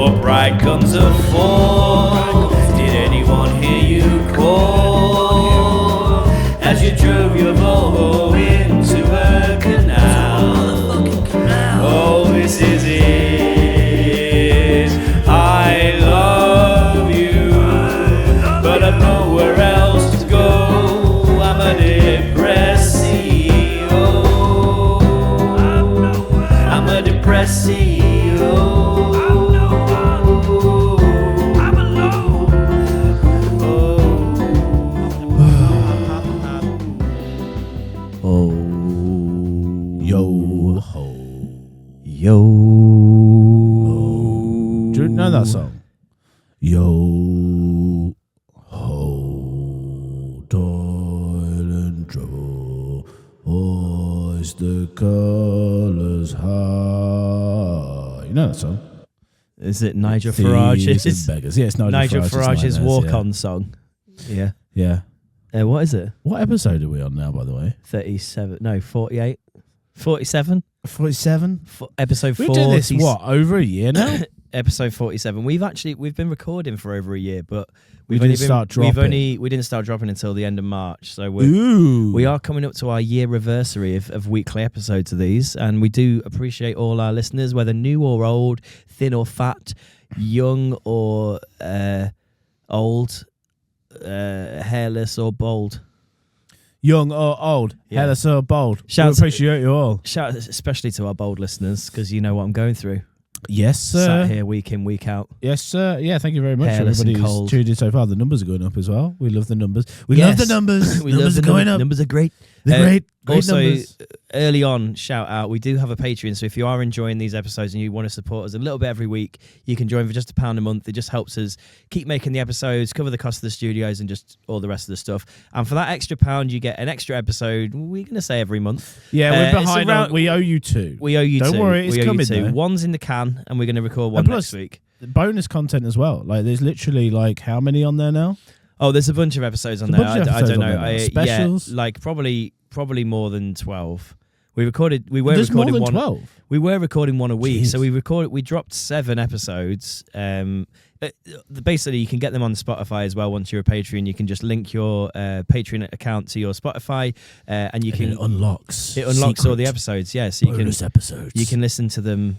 Your bride comes a fall. Did anyone hear you call? As you drove your Volvo into a canal. Oh, this is it. I love you, but I've nowhere else to go. I'm a depressio. I'm a depressio. I'm alone. Oh, Yo ho. yo. Do you know that song? Yo ho, toil and trouble, hoist the colours high. You know that song? Is it Nigel Thieves Farage's? and beggars. Yeah, it's Nigel Farage's Nightmares, walk-on song. Yeah. Yeah. What is it? What episode are we on now, by the way? 37. No, 48. 47. 47? Episode 40. We've been doing this, what, over a year now? Episode 47. We've been recording for over a year, but We didn't start dropping until the end of March. So Ooh. we are coming up to our year anniversary of weekly episodes of these, and we do appreciate all our listeners, whether new or old, thin or fat, young or old, hairless or bald. Young or old, Yeah. hairless or bold. We Shouts- appreciate you all. Shout out especially to our bold listeners, because you know what I'm going through. Yes, sir. Sat here week in, week out. Yes, sir. Yeah, thank you very much, Hairless and everybody who's cold. tuned in so far. The numbers are going up as well. We love the numbers. We Yes. love the numbers. We numbers love are going up. Numbers are great. They're great Also, numbers. early on, shout out, we do have a Patreon, so if you are enjoying these episodes and you want to support us a little bit every week, you can join for just £1 a month. It just helps us keep making the episodes, cover the cost of the studios and just all the rest of the stuff. And for that extra £1, you get an extra episode, we're going to say every month. Yeah, we're it's behind. around- We owe you two. We owe you Don't two. worry, it's we owe coming, you two. though. One's in the can, and we're going to record one And plus- next week. Bonus content as well. Like, there's literally, like, how many on there now? Oh, there's a bunch of episodes on There's there. a bunch of I episodes don't on know. there now. Specials? Yeah, like probably more than 12. We were There's recording more than one. 12. We were recording one a week, Jeez. so we dropped 7 episodes. Basically, you can get them on Spotify as well. Once you're a Patreon, you can just link your Patreon account to your Spotify, and you can it unlocks. all the secret episodes. Yeah, so bonus episodes. you can listen to them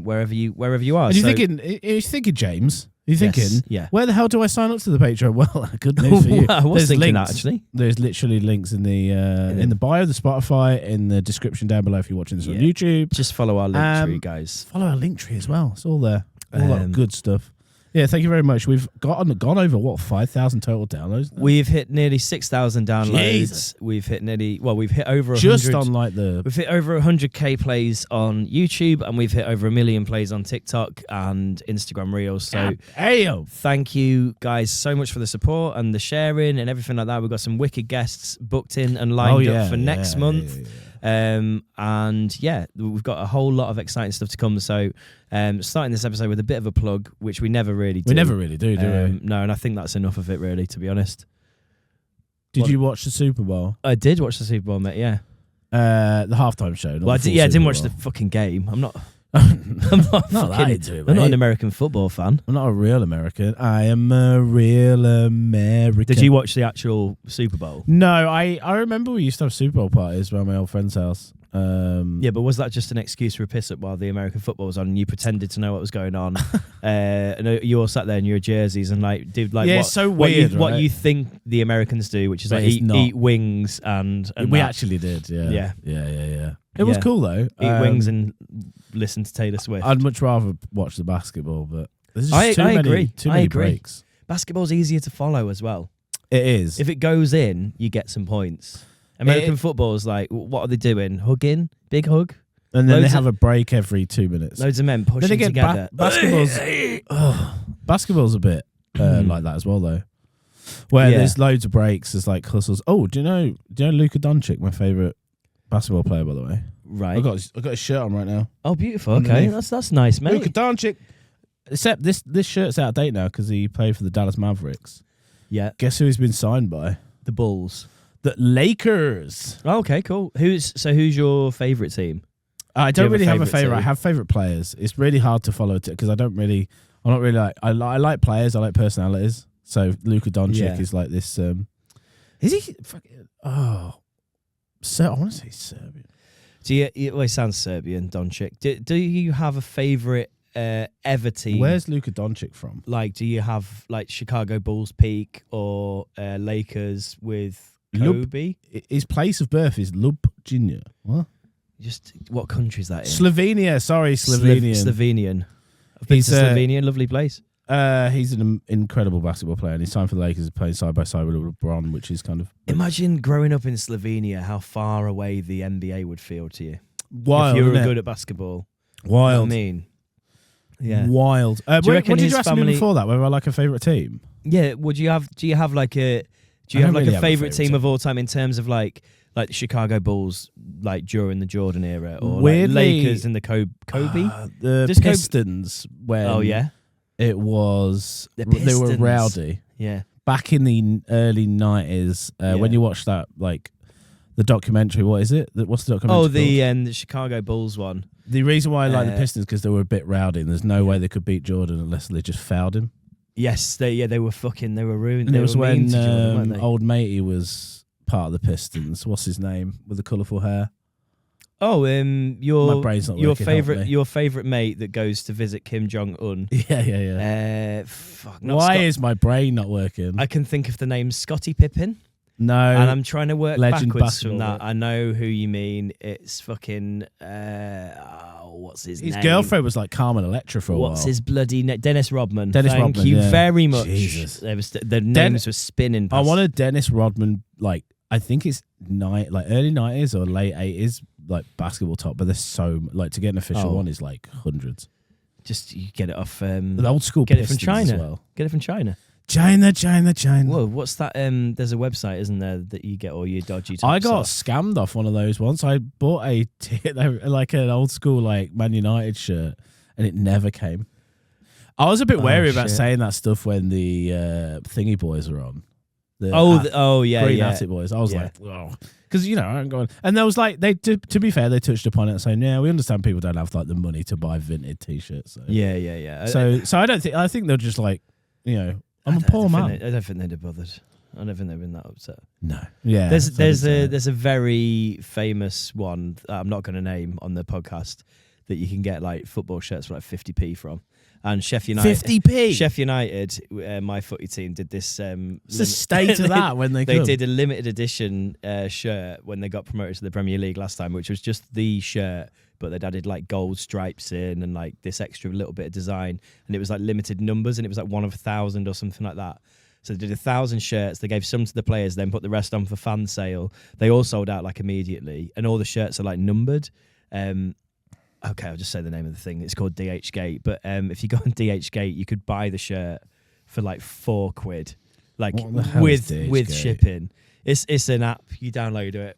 wherever you are. And you're So- thinking, James. You're Yes, thinking, yeah. where the hell do I sign up to the Patreon? Well, good news for you. I was There's thinking links. that actually. There's literally links in the bio, the Spotify, in the description down below if you're watching this on Yeah. YouTube. Just follow our link tree, guys. Follow our link tree as well. It's all there. All that good stuff. Yeah, thank you very much. We've gone over, what, 5,000 total downloads now? We've hit nearly 6,000 downloads. Jesus. We've hit we've hit over 100. Just on like the... We've hit over 100k plays on YouTube, and we've hit over 1 million plays on TikTok and Instagram Reels. So Ayo. thank you guys so much for the support and the sharing and everything like that. We've got some wicked guests booked in and lined up for next month. And yeah, we've got a whole lot of exciting stuff to come. So starting this episode with a bit of a plug, which we never really do. We never really do we? No, and I think that's enough of it, really, to be honest. Did you watch the Super Bowl? I did watch the Super Bowl, mate, yeah. The halftime show. Well, I didn't watch the fucking game. I'm not into it, I'm not mate. an American football fan. I'm not a real American. I am a real American. Did you watch the actual Super Bowl? No, I remember we used to have Super Bowl parties around my old friend's house. Yeah, but was that just an excuse for a piss up while the American football was on and you pretended to know what was going on? And you all sat there in your jerseys and did Yeah, it's so weird, what right? you think the Americans do, which is But like it's not. eat wings and we that. actually did, yeah. Yeah. It was Yeah. cool though. Eat wings and listen to Taylor Swift. I'd much rather watch the basketball, but there's just I too many, agree. Too I many agree. breaks. Basketball's easier to follow as well. It is. If it goes in, you get some points. American football's like, what are they doing? Hugging? Big hug? And then loads they have a break every 2 minutes. Loads of men pushing Then again, together. basketball's a bit like that as well, though. Where Yeah. there's loads of breaks, there's like hustles. Oh, do you know Luka Doncic, my favorite basketball player, by the way? Right. I got his shirt on right now. Oh, beautiful. Okay, Underneath. that's nice, mate. Luka Doncic. Except this shirt's out of date now because he played for the Dallas Mavericks. Yeah, Guess who he's been signed by? the Bulls. The Lakers. Oh, okay, cool. Who's your favourite team? I Do you don't really have a favourite favorite. I team? have favorite players. It's really hard to follow because I don't really. I'm not really like. I like players. I like personalities. So Luka Doncic is like this. Is he? Oh, so I want to say Serbian. Do you? It always sounds Serbian, Doncic. Do you have a favorite ever team? Where's Luka Doncic from? Like, do you have like Chicago Bulls peak or Lakers with Kobe? His place of birth is Ljubljana. What? Just what country is that in? Slovenia. Sorry, Slovenian. Slovenian. I've been to Slovenia. Lovely place. He's an incredible basketball player, and he's signed for the Lakers, playing side by side with LeBron, which is kind of... Imagine growing up in Slovenia, how far away the NBA would feel to you. Wild, if you were isn't it? good at basketball. Wild. You know what I mean? Yeah. Wild. What did you ask me before that? Whether I like a favourite team? Yeah. Do you have like a favourite team of all time in terms of like the Chicago Bulls, like during the Jordan era, or Weirdly, like Lakers in the Kobe? The Pistons, when... Oh, yeah? It was... The They were Pistons. rowdy. Yeah. Back in the early 90s, when you watch that, like, the documentary, what is it? What's the documentary called? The Chicago Bulls one. The reason why I like the Pistons because they were a bit rowdy, and there's no way they could beat Jordan unless they just fouled him. Yes, they were ruined. And it was when Jordan, weren't they? old matey was part of the Pistons. What's his name with the colourful hair? Oh, My brain's not working, your favorite mate that goes to visit Kim Jong Un. Yeah. Why is my brain not working? I can think of the name Scottie Pippen. No, and I'm trying to work legend backwards from that. basketball. I know who you mean. It's fucking what's his name? His girlfriend was like Carmen Electra for a while. What's his bloody name? Dennis Rodman. Dennis Thank Rodman, you yeah. very much. Jesus. The names were spinning. I wanted Dennis Rodman, like I think it's early 90s or late 80s, like basketball top, but there's so like to get an official one is like hundreds. Just you get it off The old school get it from Pistons China. as well. Get it from China. China. Whoa, what's that? There's a website, isn't there, that you get all your dodgy tops I got off? scammed off one of those once. I bought like an old school like Man United shirt, and it never came. I was a bit wary about saying that stuff when the Thingy Boys were on. Green Attic Boys. I was like, oh, because I'm going. And there was like to be fair, they touched upon it saying, yeah, we understand people don't have like the money to buy vintage t-shirts. So. Yeah. So I think they're just like, I'm a poor man. I don't think they'd have bothered. I don't think they've been that upset. No. Yeah. There's a very famous one that I'm not going to name on the podcast that you can get like football shirts for like 50p from. And Sheffield United, 50p. Sheffield United, my footy team did this. It's the state of that when they did a limited edition shirt when they got promoted to the Premier League last time, which was just the shirt, but they'd added like gold stripes in and like this extra little bit of design, and it was like limited numbers, and it was like 1 of 1,000 or something like that. So they did 1,000 shirts. They gave some to the players, then put the rest on for fan sale. They all sold out like immediately, and all the shirts are like numbered. Okay, I'll just say the name of the thing. It's called DHgate. But if you go on DHgate, you could buy the shirt for like £4, like with shipping. It's an app. You download it.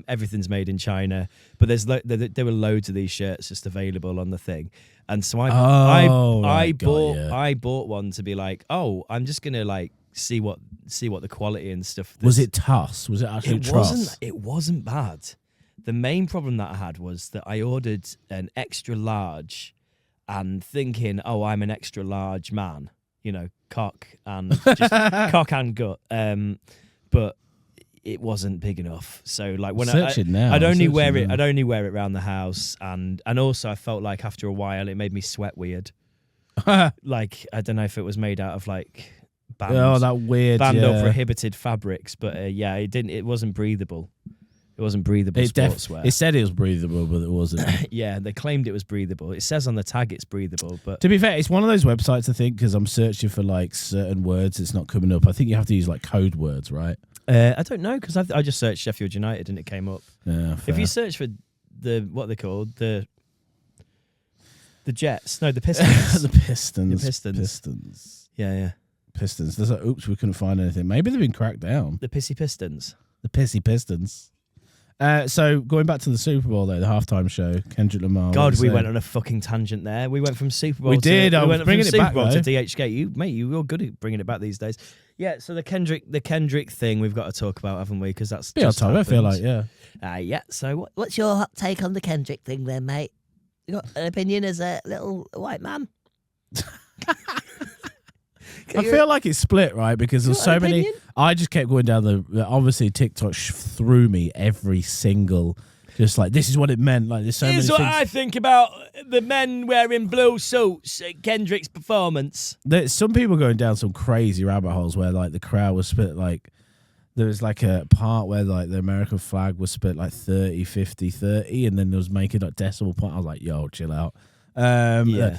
Everything's made in China. But there were loads of these shirts just available on the thing. And so I bought one to be like, oh, I'm just gonna like see what the quality and stuff. Was it Tuss? Was it actually Truss? It wasn't bad. The main problem that I had was that I ordered an extra large and thinking, oh, I'm an extra large man, cock and gut. But it wasn't big enough. So like when I'd only wear it around the house, and also I felt like after a while it made me sweat weird. Like I don't know if it was made out of like banned or prohibited fabrics, but it wasn't breathable. It wasn't breathable sportswear. It said it was breathable, but it wasn't. Yeah, they claimed it was breathable. It says on the tag it's breathable, but to be fair, it's one of those websites I think because I'm searching for like certain words, it's not coming up. I think you have to use like code words, right? I don't know because I just searched Sheffield United and it came up. Yeah, fair. If you search for what they called the Jets, no, the Pistons, the Pistons. Yeah. Pistons. There's like, oops, we couldn't find anything. Maybe they've been cracked down. The Pissy Pistons. The Pissy Pistons. So going back to the Super Bowl though, the halftime show, Kendrick Lamar. God, we went on a fucking tangent there. We went from Super Bowl. We did. I was bringing it back to DHgate. You're good at bringing it back these days. Yeah. So the Kendrick thing we've got to talk about, haven't we? Because that's just time. I feel like yeah. So what's your hot take on the Kendrick thing, then, mate? You got an opinion as a little white man? I feel like it's split, right? Because there's so many. Opinion? I just kept going down obviously TikTok threw me every single. Just like, this is what it meant. Like, there's so Here's many what things. I think about the men wearing blue suits at Kendrick's performance. There's some people going down some crazy rabbit holes where like the crowd was split. Like, there was like a part where like the American flag was split like 30, 50, 30, and then there was making like decimal point. I was like, yo, chill out.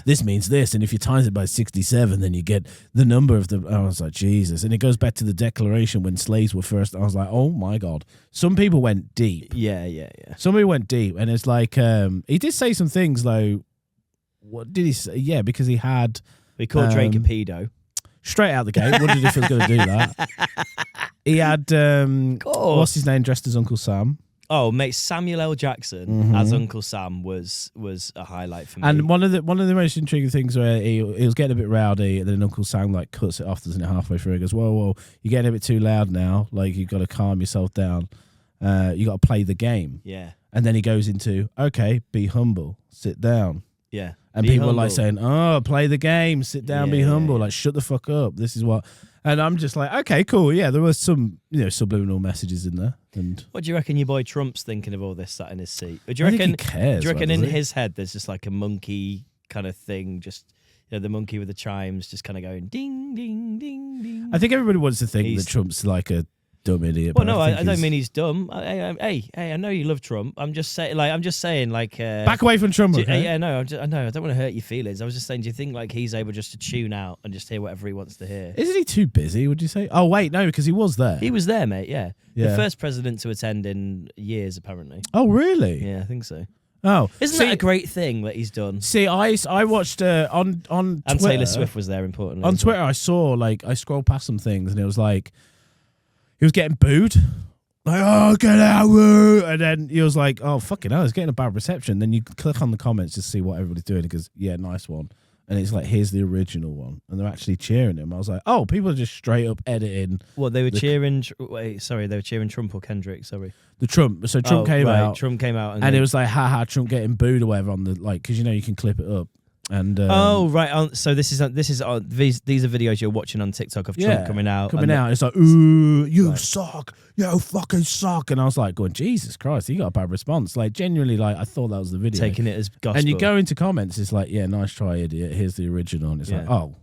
This means this, and if you times it by 67, then you get the number of the. I was like, Jesus, and it goes back to the Declaration when slaves were first. I was like, oh my God. Some people went deep. Yeah. Some people went deep, and it's like he did say some things though. What did he say? Yeah, because he had. We called Drake a pedo. Straight out the gate. Wondered if he was going to do that. He had what's his name dressed as Uncle Sam. Oh, mate, Samuel L. Jackson as Uncle Sam was a highlight for me. And one of the most intriguing things where he was getting a bit rowdy, and then Uncle Sam like cuts it off, doesn't it, halfway through? He goes, "Whoa, you're getting a bit too loud now. Like, you've got to calm yourself down. You got to play the game." Yeah. And then he goes into, "Okay, be humble, sit down." Yeah. And Be people humble. are like saying, "Oh, play the game, sit down, be humble." Like, shut the fuck up. This is what. And I'm just like, okay, cool. Yeah, there was some, subliminal messages in there. And what do you reckon your boy Trump's thinking of all this sat in his seat? Or do I you think reckon he cares, do you reckon does in he? his head there's just like a monkey kind of thing, just the monkey with the chimes just kind of going ding ding ding ding? I think everybody wants to think He's- that Trump's like a dumb idiot. Well, but no, think I don't he's- mean he's dumb. Hey, I know you love Trump. I'm just saying, back away from Trump. Okay? Yeah, no, I know. I don't want to hurt your feelings. I was just saying, do you think like he's able just to tune out and just hear whatever he wants to hear? Isn't he too busy? Would you say? Oh wait, no, because he was there. He was there, mate. Yeah, Yeah. the first president to attend in years, apparently. Oh really? Yeah, I think so. Oh, Isn't that a great thing that he's done? See, I watched on And Twitter, Taylor Swift was there, importantly. on as well. Twitter. I saw I scrolled past some things, and it was like he was getting booed. Like, oh, get out, woo. And then he was like, oh, fucking hell, it's getting a bad reception. Then you click on the comments to see what everybody's doing. It goes, yeah, nice one. And it's like, here's the original one. And they're actually cheering him. I was like, oh, people are just straight up editing. What, they were cheering... they were cheering Trump or Kendrick, sorry. The Trump. So Trump came out. Trump came out. And it was like, haha, Trump getting booed or whatever on the, because you can clip it up. And right. So these are videos you're watching on TikTok of Trump coming out. It's like, ooh, you suck, you fucking suck. And I was like, going, Jesus Christ, he got a bad response. Like, genuinely, I thought that was the video. Taking it as gospel. And you go into comments, it's like, yeah, nice try, idiot. Here's the original. And it's like, oh,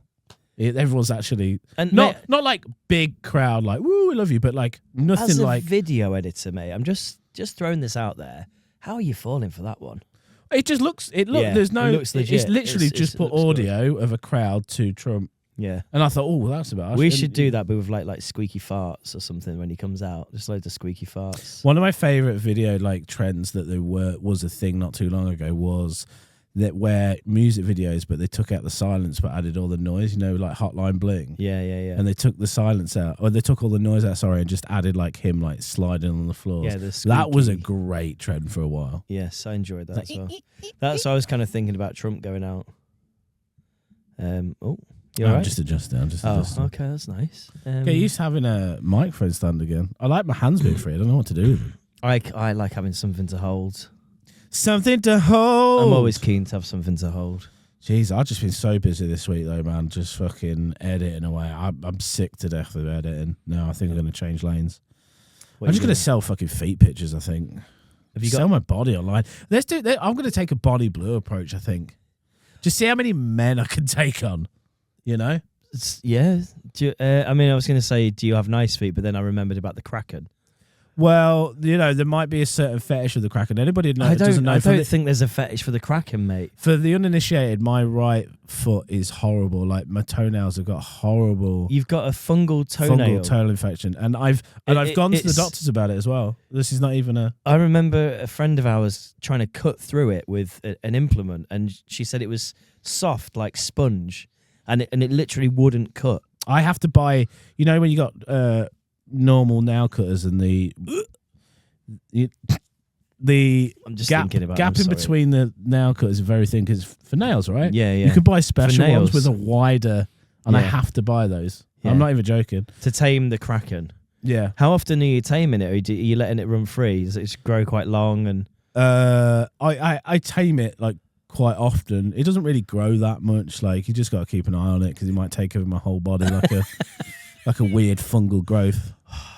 everyone's actually not like big crowd, like, woo, we love you, but like nothing as a like video editor, mate. I'm just throwing this out there. How are you falling for that one? It just looks. There's no. It looks legit. It's literally just put audio of a crowd to Trump. Yeah. And I thought, oh, that's about. We should do that, but with like squeaky farts or something when he comes out. Just loads of squeaky farts. One of my favorite video trends that was a thing not too long ago was that where music videos, but they took out the silence but added all the noise. Like Hotline Bling. Yeah. And they took the silence out, or they took all the noise out. Sorry, and just added him sliding on the floors. Yeah, that was a great trend for a while. Yes, I enjoyed that as well. That's what I was kind of thinking about Trump going out. You're I'm right. just adjusting. Okay, that's nice. Get used to having a microphone stand again. I like my hands being free. I don't know what to do with them. I like having something to hold. Something to hold. I'm always keen to have something to hold. Jeez, I've just been so busy this week though, man. Just fucking editing away. I'm sick to death of editing. No, I think I'm going to change lanes. I'm just going to sell fucking feet pictures, I think. Have you sell my body online? Let's do that. I'm going to take a body blue approach, I think. Just see how many men I can take on, Yeah. I was going to say, do you have nice feet? But then I remembered about the Kraken. Well, there might be a certain fetish of the Kraken. Anybody doesn't know. I don't think there's a fetish for the Kraken, mate. For the uninitiated, my right foot is horrible. Like my toenails have got horrible. You've got a fungal toe infection, and I've gone to the doctors about it as well. This is not even a. I remember a friend of ours trying to cut through it with an implement, and she said it was soft like sponge, and it literally wouldn't cut. I have to buy. When you got normal nail cutters and the I'm just gap thinking about gap in between the nail cutters is very thin because for nails, right? Yeah. You can buy special nails. ones with a wider, and I have to buy those. Yeah. I'm not even joking. To tame the Kraken. Yeah. How often are you taming it, or are you letting it run free? Does it just grow quite long? And I tame it quite often. It doesn't really grow that much. Like, you just got to keep an eye on it because it might take over my whole body like a like a weird fungal growth.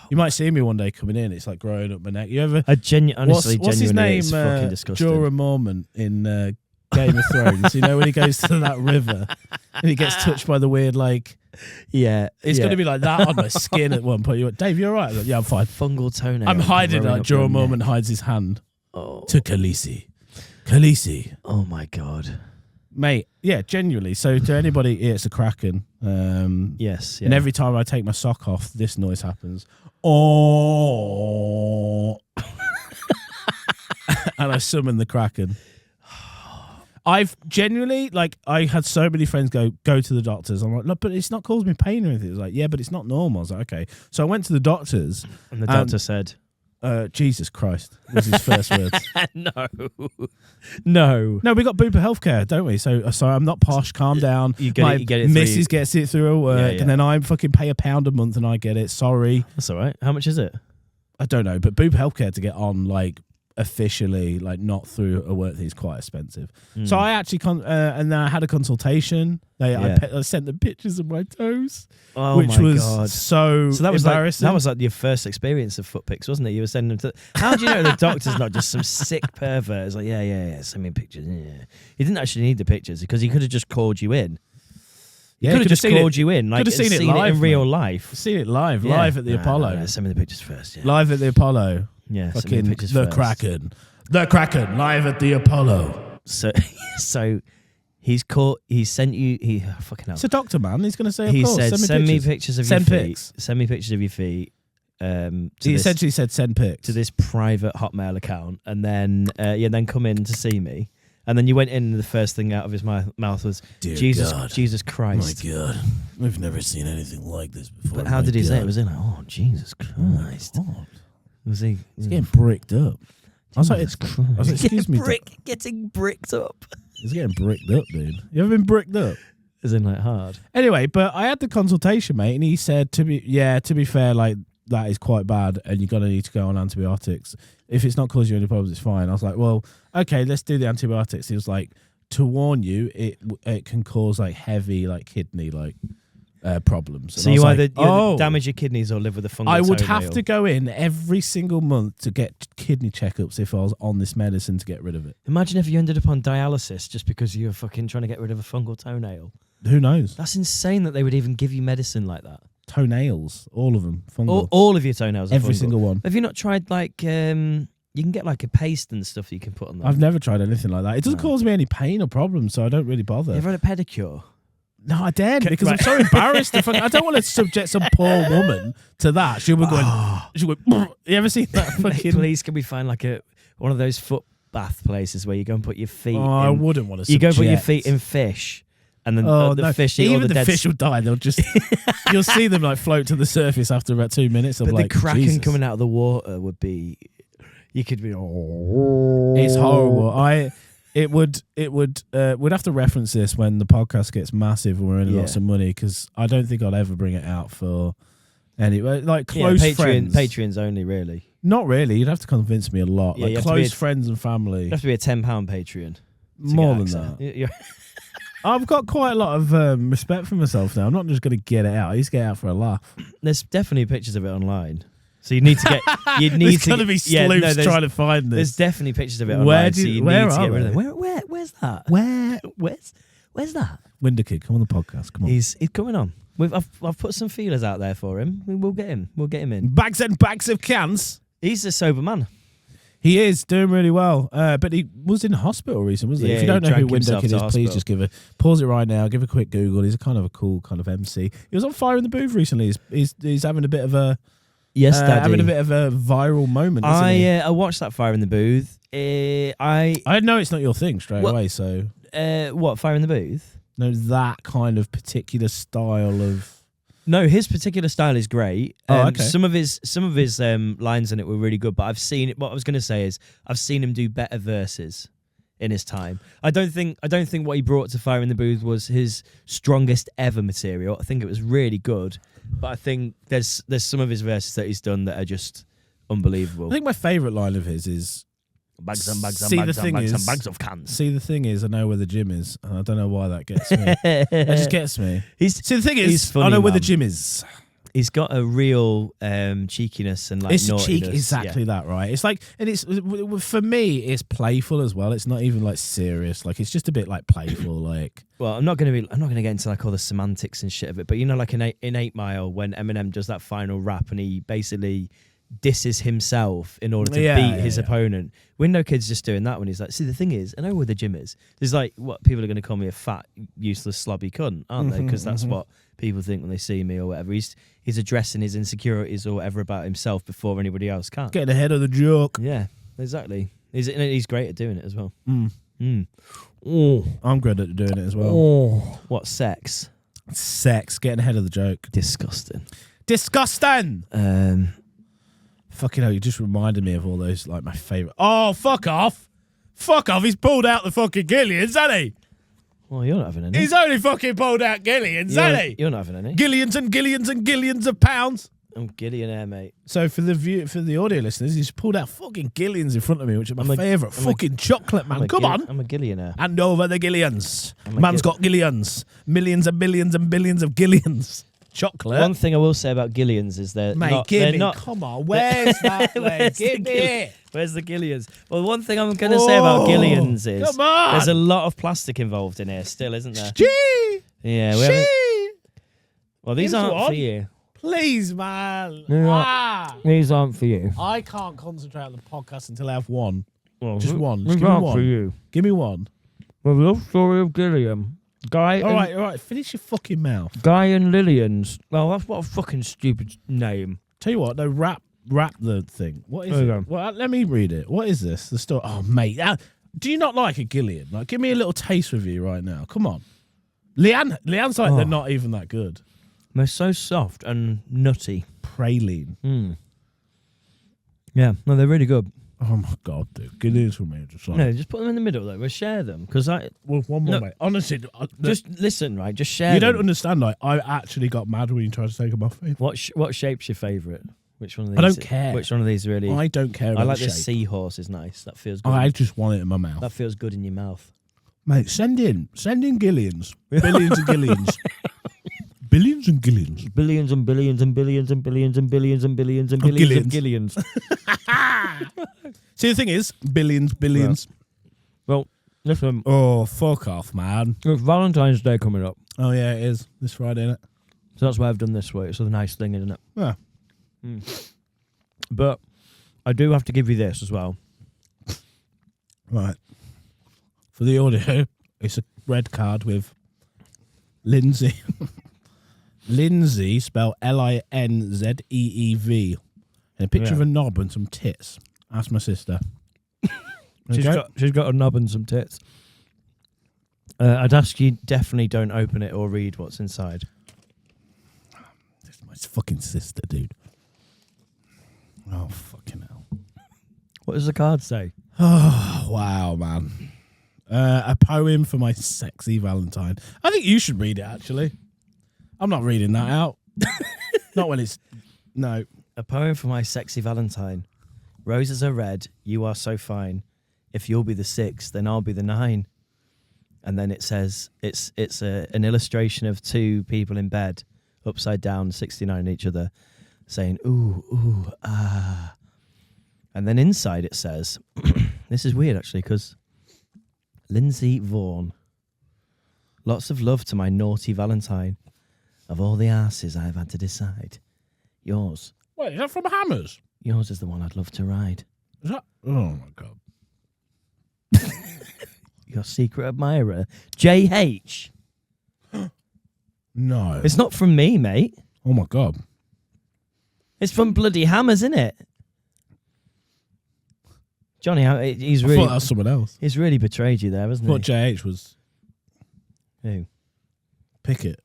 You might see me one day coming in. It's like growing up my neck. You ever? Honestly, what's his name? It's fucking disgusting. Jorah Mormont in Game of Thrones. You know when he goes to that river and he gets touched by the weird like. Yeah, it's going to be like that on my skin at one point. You're like, Dave, you all right? Like, yeah, I'm fine. Fungal toenail. I'm hiding like Jorah Mormont hides his hand to Khaleesi. Khaleesi. Oh my god, mate. Yeah, genuinely. So to anybody, it's a Kraken. Yes. Yeah. And every time I take my sock off, this noise happens. Oh. And I summon the Kraken. I've genuinely, like, I had so many friends go to the doctors. I'm like, look, but it's not causing me pain or anything. It's like, yeah, but it's not normal. I was like, okay. So I went to the doctors. And the doctor said, Jesus Christ, was his first words. No, we got Bupa Healthcare, don't we? So I'm not posh. Calm down. You get it missus gets it through her work, and then I fucking pay £1 a month and I get it. Sorry. That's all right. How much is it? I don't know, but Bupa Healthcare to get on, like, officially, like, not through a work thing is quite expensive. So I actually and then I had a consultation. I sent them pictures of my toes, which was so that was embarrassing. That was like your first experience of foot pics, wasn't it? You were sending them to. How do you know the doctor's not just some sick pervert? It's like, yeah, send me pictures. Yeah. He didn't actually need the pictures because he could have just called you in. He could have just called you in, like, could have seen it live, in real life. Seen it live at the Apollo. No, send me the pictures first. Yeah. Live at the Apollo. Yeah, fucking the pictures the first. Kraken live at the Apollo. So he's sent you. Fucking hell. It's a doctor, man. He's going to say, of he course, said, send me pictures of your feet. Send me pictures of your feet. He essentially said, send pics to this private Hotmail account, and then then come in to see me. And then you went in, and the first thing out of his mouth was, Jesus Christ. My God. We've never seen anything like this before. But how did he say it? Was he like, oh, Jesus Christ? Oh, was he? He's getting bricked up. I was like, excuse me. Getting bricked up. He's getting bricked up, dude. You ever been bricked up? As in, like, hard? Anyway, but I had the consultation, mate, and he said, to be fair, like, that is quite bad, and you're going to need to go on antibiotics. If it's not causing you any problems, it's fine. I was like, well, okay, let's do the antibiotics. He was like, to warn you, it can cause, like, heavy, like, kidney, like, problems. And so you either damage your kidneys or live with a fungal I would toenail. have to go in every single month to get kidney checkups if I was on this medicine to get rid of it. Imagine if you ended up on dialysis just because you were fucking trying to get rid of a fungal toenail. Who knows? That's insane that they would even give you medicine like that. Toenails, all of them, fungal. All of your toenails are every fungal. single one. Have you not tried, like, you can get, like, a paste and stuff that you can put on them? I've never tried anything like that. It doesn't cause me any pain or problems, so I don't really bother. You ever had a pedicure? No, I daren't because I'm so embarrassed. I don't want to subject some poor woman to that. She'll be going. She'll go. You ever seen that? Fucking... Please, can we find like one of those foot bath places where you go and put your feet? Oh, I wouldn't want to. You go and put your feet in fish, and then the fish. Even the fish will die. They'll just. You'll see them like float to the surface after about 2 minutes. But like, the Kraken Jesus. coming out of the water would be. You could be. It's horrible. We'd have to reference this when the podcast gets massive and we're earning lots of money, because I don't think I'll ever bring it out for any like close friends. Patreons only, really. Not really. You'd have to convince me a lot. Like close friends and family. You have to be a £10 Patreon. More than that. I've got quite a lot of respect for myself now. I'm not just going to get it out. I used to get it out for a laugh. There's definitely pictures of it online. So you need to get. There's going to be sleuths trying to find this. There's definitely pictures of it online. Where are they? Where's that? Where's that? Window Kid, come on the podcast. Come on. He's coming on. I've put some feelers out there for him. We'll get him. We'll get him in. Bags and bags of cans. He's a sober man. He is doing really well, but he was in hospital recently, wasn't he? If you don't know who Window Kid is, please just pause it right now. Give a quick Google. He's a kind of a cool kind of MC. He was on Fire in the Booth recently. He's having a bit of a. Yes, Daddy. Having a bit of a viral moment. I watched that Fire in the Booth. I know it's not your thing straight away. So what, Fire in the Booth? No, that kind of particular style of. No, his particular style is great. Okay. Some of his lines in it were really good, but I've seen it. What I was going to say is I've seen him do better verses in his time. I don't think what he brought to Fire in the Booth was his strongest ever material. I think it was really good, but I think there's some of his verses that he's done that are just unbelievable. I think my favourite line of his is Bags and bags and See, bags the and thing bags and is- bags of cans. See, the thing is, I know where the gym is, and I don't know why that gets me. That just gets me. See, the thing is, he's funny, I know where the man. gym is. He's got a real cheekiness and like It's naughtiness. cheek, exactly that, right? It's like, and it's for me, it's playful as well. It's not even like serious. Like it's just a bit like playful. Like, Well, I'm not gonna get into like all the semantics and shit of it, but you know, like in 8 Mile when Eminem does that final rap and he basically disses himself in order to beat his opponent. Window Kid's just doing that when he's like, see, the thing is, I know where the gym is. There's like, what, people are going to call me a fat, useless, slobby cunt, aren't they? Because that's what people think when they see me or whatever. He's addressing his insecurities or whatever about himself before anybody else can. getting ahead of the joke. Yeah, exactly. He's great at doing it as well. I'm good at doing it as well. What sex? Sex, getting ahead of the joke. Disgusting. Disgusting. Fucking hell, you just reminded me of all those, like, my favourite. Oh, fuck off. Fuck off. He's pulled out the fucking Gillians, hasn't he? Well, you're not having any. He's only fucking pulled out Gillians, hasn't he? You're not having any. Gillians and Gillians and Gillions of pounds. I'm Gideonaire, mate. So for the audio listeners, he's pulled out fucking Gillians in front of me, which is my favourite fucking chocolate, man. Come on. I'm a Gillionaire. Hand over the Gillians. Man's got Gillians. Millions and billions and billions of Gillians. Chocolate. One thing I will say about Gillians is they're Mate, not... give they're me. not, Come on. Where's that? Give me. Where's the Gillians? Well, one thing I'm going to say about Gillians is come on. there's a lot of plastic involved in here still, isn't there? Gee. Yeah. We haven't, Gee. well, these Here's aren't one. for you. Please, man. They're not- Ah. These aren't for you. I can't concentrate on the podcast until I have one. Well, Just one. Just these give me aren't one. for you. Give me one. The love story of Gilliam. Guy All right. Finish your fucking mouth. Guy and Lillian's. Well, that's what a fucking stupid name. Tell you what, no, rap the thing. What is There you it? go. Well, let me read it. What is this? The story. Oh, mate. Do you not like a Gillian? Like, give me a little taste review right now. Come on. Leanne's like, they're not even that good. They're so soft and nutty. Praline. Yeah, no, they're really good. Oh, my God, dude. Gillians for me. Just like, No, just put them in the middle, though. We'll share them. Because well, one more, No. mate. Honestly, just listen, right? Just share you them. don't understand. Like, I actually got mad when you tried to take them off me. What shape's your favourite? Which one of these? I don't care. Which one of these really? I don't care about I like the the shape. seahorse. Is nice. That feels good. I just want it in my mouth. That feels good in your mouth. Mate, send in Gillians. Billions and Gillians. Billions and Gillians. Billions and billions and billions and billions and billions and billions and billions of Gillians. See, the thing is, billions. Well, listen, Oh, fuck off, man. it's Valentine's Day coming up, Oh, yeah, it is. This Friday, isn't it? so that's why I've done this way. It's a nice thing, isn't it? Yeah. But I do have to give you this as well. Right. For the audio, it's a red card with Lindsay. Lindsay, spelled Linzeev. And a picture of a knob and some tits. That's my sister. She's got a knob and some tits. I'd ask you definitely don't open it or read what's inside. That's my fucking sister, dude. Oh, fucking hell. What does the card say? Oh, wow, man. A poem for my sexy Valentine. I think you should read it, actually. I'm not reading that out. Not when it's... No. A poem for my sexy Valentine. Roses are red, you are so fine. If you'll be the 6, then I'll be the 9. And then it says it's an illustration of 2 people in bed, upside down, 69 each other, saying, ooh, ooh, ah. And then inside it says, this is weird actually, because Lindsay Vaughan. Lots of love to my naughty Valentine. Of all the asses I've had to decide, yours. Wait, is that from Hammers? Yours is the one I'd love to ride. Is that... Oh, my God. Your secret admirer, JH. No. It's not from me, mate. Oh, my God. It's from bloody Hammers, isn't it? Johnny, he's I really... thought that was someone else. He's really betrayed you there, hasn't I thought he? JH was... Who? Pickett.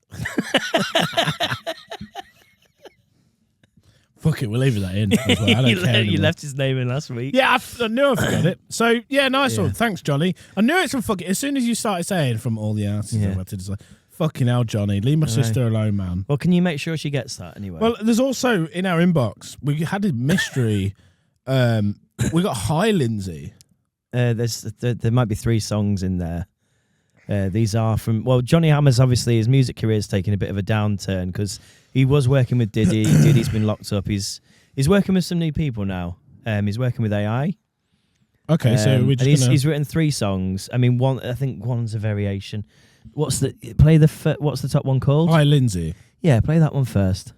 Fuck it, we'll leave that in. As well. I don't care You anymore. left his name in last week. Yeah, I knew I forgot it. So, yeah, nice Yeah. one. Thanks, Johnny. I knew it's from fucking... As soon as you started saying from all the asses, Yeah. I've had to just like, fucking hell, Johnny, leave my sister alone, man. Well, can you make sure she gets that anyway? Well, there's also, in our inbox, we had a mystery. We got Hi, Lindsay. There might be 3 songs in there. These are from Johnny Hammers. Obviously, his music career is taking a bit of a downturn because he was working with Diddy. Diddy's been locked up. He's working with some new people now. He's working with AI. Okay, so we're just he's written 3 songs. I mean, I think one's a variation. What's the top one called? Hi, Lindsay. Yeah, play that one first.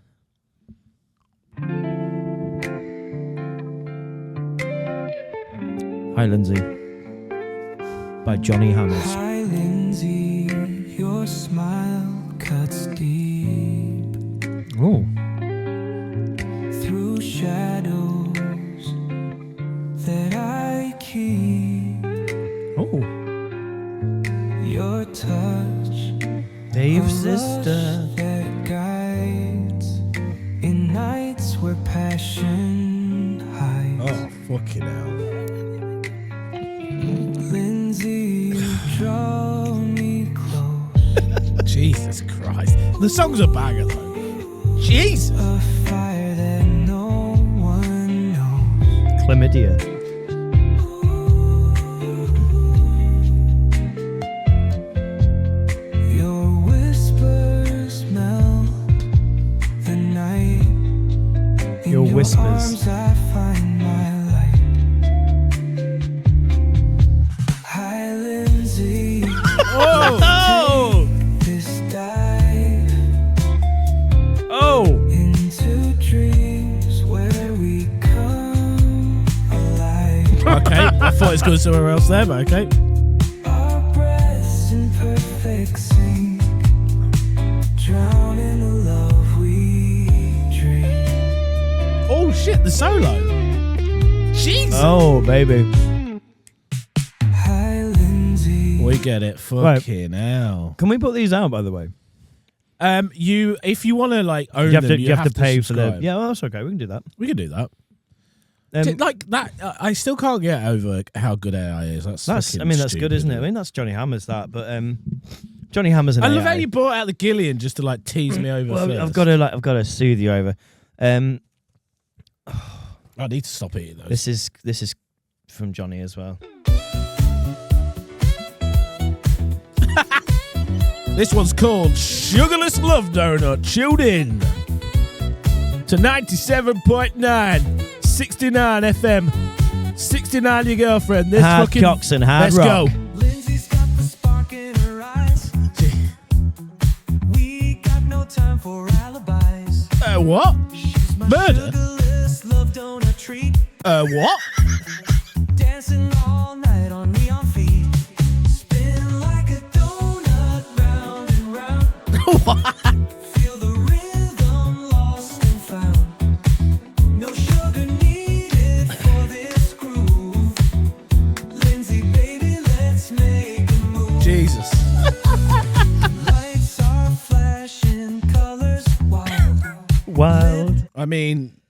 Hi, Lindsay. By Johnny Hammers. Hi, Lindsay, your smile cuts deep Oh. through shadows that I keep. Oh. Your touch, Dave's a rush sister. that guides in nights where passion hides. Oh, fucking hell. Lindsay, draw me close. Jesus Christ. The song's a banger, though. Jesus. A fire that no one knows. Chlamydia. Your whispers melt the night. In Your whispers. arms I find my light. Hi, Lindsay. Oh! This dive Oh! into dreams where we come alive. Okay, I thought it was going somewhere else there, but okay. Our breaths in perfect sync, drown in the love we dream. Oh, shit, the solo. Jesus. Oh, baby. Hi, Lindsay. We get it. Fucking hell. Can we put these out, by the way? If you want to like own You have them, to, you have to pay for subscribe. the. Yeah, well, that's okay. We can do that. We can do that. Um, Like that, I still can't get over how good AI is. That's that's fucking good, stupid, isn't it? I mean, that's Johnny Hammers, that. But Johnny Hammers and I love AI. how you brought out the Gillian just to like tease me over. Well, first. I've got to soothe you over. I need to stop eating those. This is from Johnny as well. This one's called Sugarless Love Donut. Tune in to 97.9, 69 FM. 69 your girlfriend. This Hard fucking cocks and hard let's rock. go. Lindsay's got the spark in her eyes. We got no time for alibis. What? She's my Murder? sugarless love donut treat. What? Dancing all night on neon feet. Spin like a donut round and round. Feel the rhythm lost and found. No sugar needed for this groove. Lindsay, baby, let's make a move. Jesus. Lights are flashing, colors wild. Wild. I mean,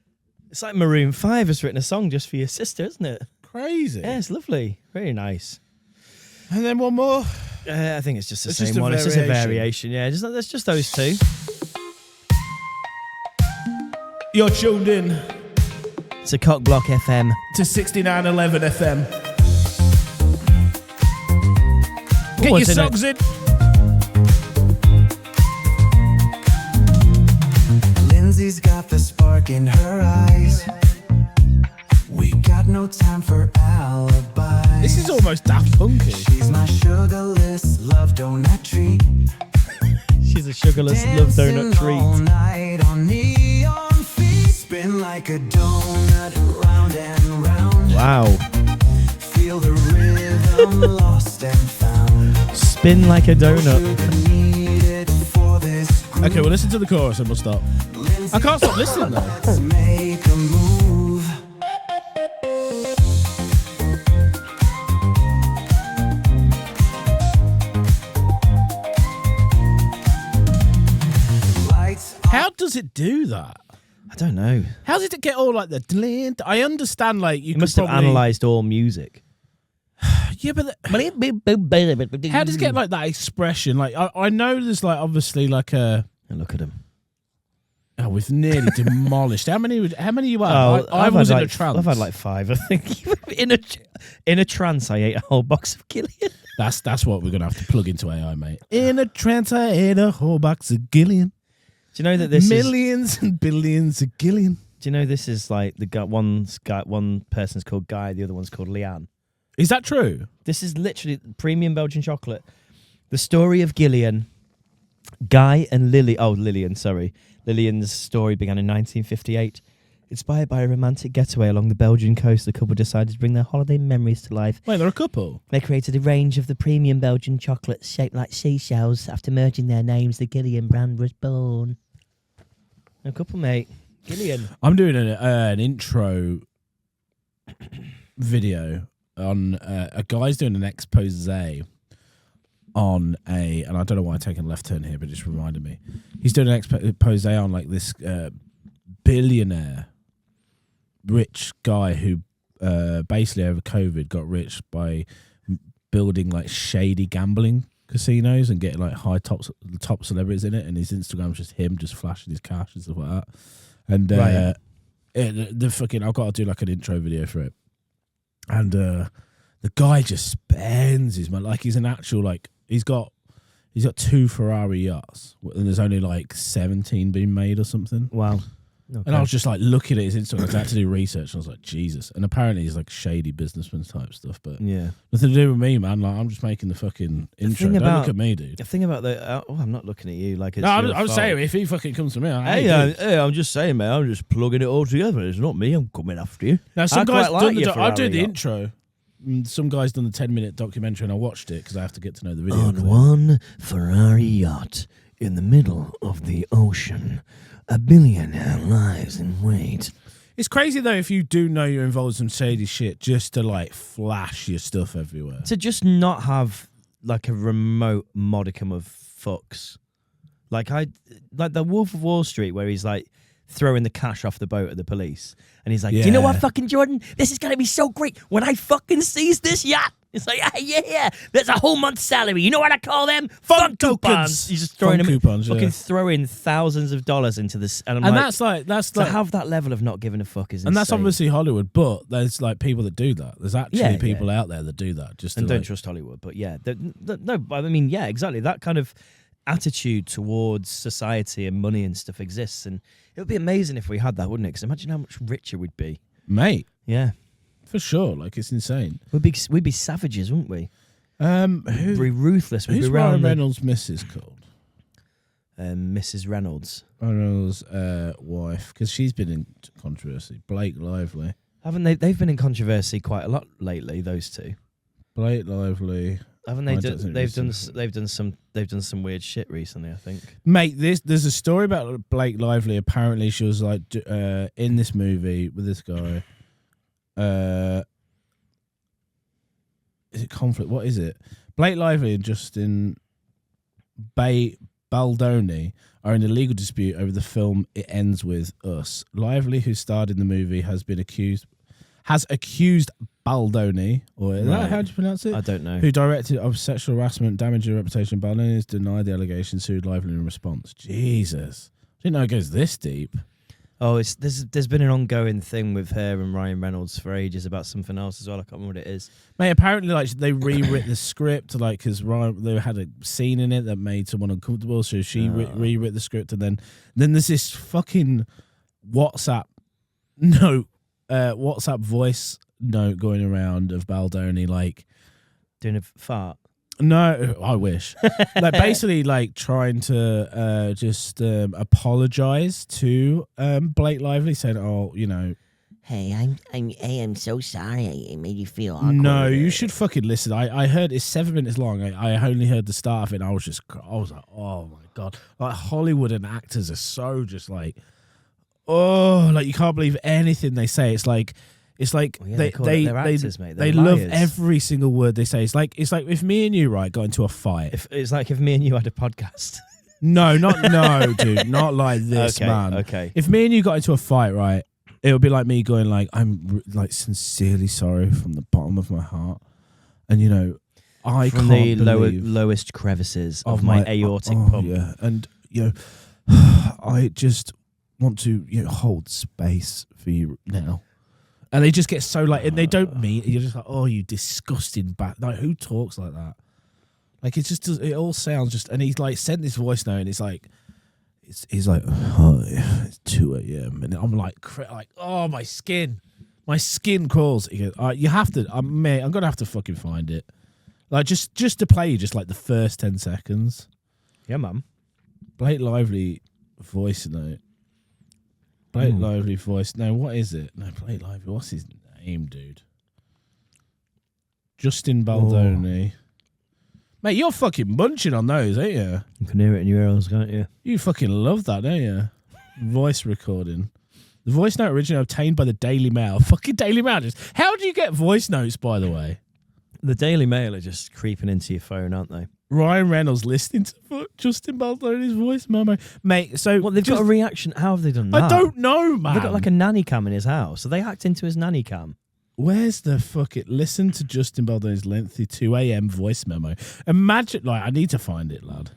It's like Maroon 5 has written a song just for your sister, isn't it? crazy. Yeah, it's lovely. Very nice. And then one more. I think it's just the It's same just a one. It's just a variation. variation. Yeah, there's just those 2. You're tuned in It's a Cock Block FM. to 6911 FM. Get Oh, your it's in songs in. Lindsay's got the spark in her eyes. We got no time for alibis. This is almost Daft Punky. She's my sugarless love donut treat. She's a sugarless love donut Dancing all treat. night on neon feet. Spin like a donut round and round. Wow. Feel the rhythm lost and found. Spin like a donut. Sugar needed for this groove. Okay, we'll listen to the chorus and we'll stop. I can't stop listening though. Let's make a move. Lights How does it do that? I don't know. How did it get all like the? I understand, like you You could must have probably, analysed all music. Yeah, but how does it get like that expression? Like I know there's like obviously like a. And look at him. Oh, we've nearly demolished. How many you have? Oh, I was in a trance. I've had like 5, I think. in a trance, I ate a whole box of Gillian. That's what we're gonna have to plug into AI, mate. In a trance, I ate a whole box of Gillian. Do you know that this millions and billions of Gillian? Do you know this is like one person's called Guy, the other one's called Leanne? Is that true? This is literally premium Belgian chocolate. The story of Gillian, Guy and Lily. Oh, Lillian, sorry. Lillian's story began in 1958. Inspired by a romantic getaway along the Belgian coast, the couple decided to bring their holiday memories to life. Wait, they're a couple? They created a range of the premium Belgian chocolates shaped like seashells. After merging their names, the Gillian brand was born. A couple, mate. Gillian. I'm doing an intro video on a guy's doing an expose on and I don't know why I'm taking a left turn here, but it just reminded me. He's doing an expose on like this billionaire, rich guy who basically over COVID got rich by building like shady gambling casinos and getting like top celebrities in it, and his Instagram's just him just flashing his cash and stuff like that. And the fucking I've got to do like an intro video for it, and the guy just spends his money like he's an actual like he's got 2 Ferrari yachts and there's only like 17 being made or something. Wow. Okay. And I was just like looking at his Instagram. I had to do research, and I was like, Jesus. And apparently he's like shady businessman type stuff, but yeah, nothing to do with me, man. Like I'm just making the fucking intro. Don't look at me, dude. The thing about I'm not looking at you like it's. No, I'm saying if he fucking comes to me, hey, I'm just saying, man. I'm just plugging it all together. It's not me. I'm coming after you. Now some guys done I've done the intro. Some guy's done the 10-minute documentary, and I watched it because I have to get to know the video. On one Ferrari yacht in the middle of the ocean, a billionaire lies in wait. It's crazy though if you do know you're involved in some shady shit just to like flash your stuff everywhere. To just not have like a remote modicum of fucks. Like the Wolf of Wall Street where he's like throwing the cash off the boat at the police. And he's like, do you know what, fucking Jordan? This is going to be so great when I fucking seize this yacht. It's like, yeah, there's a whole month's salary. You know what I call them? Fun coupons. He's just throwing fucking throwing thousands of dollars into this. And that's like to have that level of not giving a fuck is insane. And that's obviously Hollywood, but there's like people that do that. There's actually people out there that do that. And don't trust Hollywood, but yeah. No, I mean, yeah, exactly. That kind of attitude towards society and money and stuff exists. And it would be amazing if we had that, wouldn't it? Because imagine how much richer we'd be. Mate. Yeah. For sure, like it's insane. We'd be savages, wouldn't we? We'd be ruthless. Who's Ryan Reynolds' missus called? Mrs. Reynolds. Reynolds' wife, because she's been in controversy. Blake Lively, haven't they? They've been in controversy quite a lot lately. Those two. Blake Lively, haven't they? They've done some weird shit recently. I think. Mate, there's a story about Blake Lively. Apparently, she was like in this movie with this guy. Is it conflict? What is it? Blake Lively and Justin Baldoni are in a legal dispute over the film It Ends With Us. Lively, who starred in the movie, has accused Baldoni, or is that how do you pronounce it? I don't know. Who directed of sexual harassment, damaging her reputation. Baldoni has denied the allegation, sued Lively in response. Jesus, I didn't know it goes this deep. Oh, there's been an ongoing thing with her and Ryan Reynolds for ages about something else as well. I can't remember what it is. Mate, apparently, like they rewrote the script, like because they had a scene in it that made someone uncomfortable, so she rewrote the script, and then there's this fucking WhatsApp voice note going around of Baldoni like doing a fart. No, I wish. Like basically, like trying to just apologize to Blake Lively, saying, "Oh, you know, hey, I'm so sorry. I made you feel awkward." No, you should fucking listen. I heard it's 7 minutes long. I only heard the start of it. And I was like, oh my god, like Hollywood and actors are so just like, oh, like you can't believe anything they say. It's like they actors, mate. They love every single word they say. It's like if me and you got into a fight. It's like if me and you had a podcast. No, dude, not like this, man. Okay. If me and you got into a fight, right, it would be like me going like, I'm like sincerely sorry from the bottom of my heart, and you know, I from can't the believe lowest crevices of my aortic pump. Yeah, and you know, I just want to hold space for you now. And they just get so like, and they don't mean, you're just like, oh, you disgusting bat. Like, who talks like that? Like, it just does, it all sounds just, and he's like sent this voice note and it's like, he's like, hi, it's 2 a.m. And I'm like, oh, my skin crawls. He goes, you have to, mate, I'm going to have to fucking find it. Like, just to play you just like the first 10 seconds. Yeah, man. Blake Lively voice note. Blake Lively voice. No, what is it? No, Blake Lively. What's his name, dude? Justin Baldoni. Mate, you're fucking munching on those, ain't you? You can hear it in your ears, can't you? You fucking love that, don't you? Voice recording. The voice note originally obtained by the Daily Mail. Fucking Daily Mail. How do you get voice notes, by the way? The Daily Mail are just creeping into your phone, aren't they? Ryan Reynolds listening to Justin Baldoni's voice memo. Mate, so... What, they've got a reaction? How have they done that? I don't know, man. They've got like a nanny cam in his house. So they hacked into his nanny cam. Where's the fuck it? Listen to Justin Baldoni's lengthy 2 a.m. voice memo. Imagine, like, I need to find it, lad.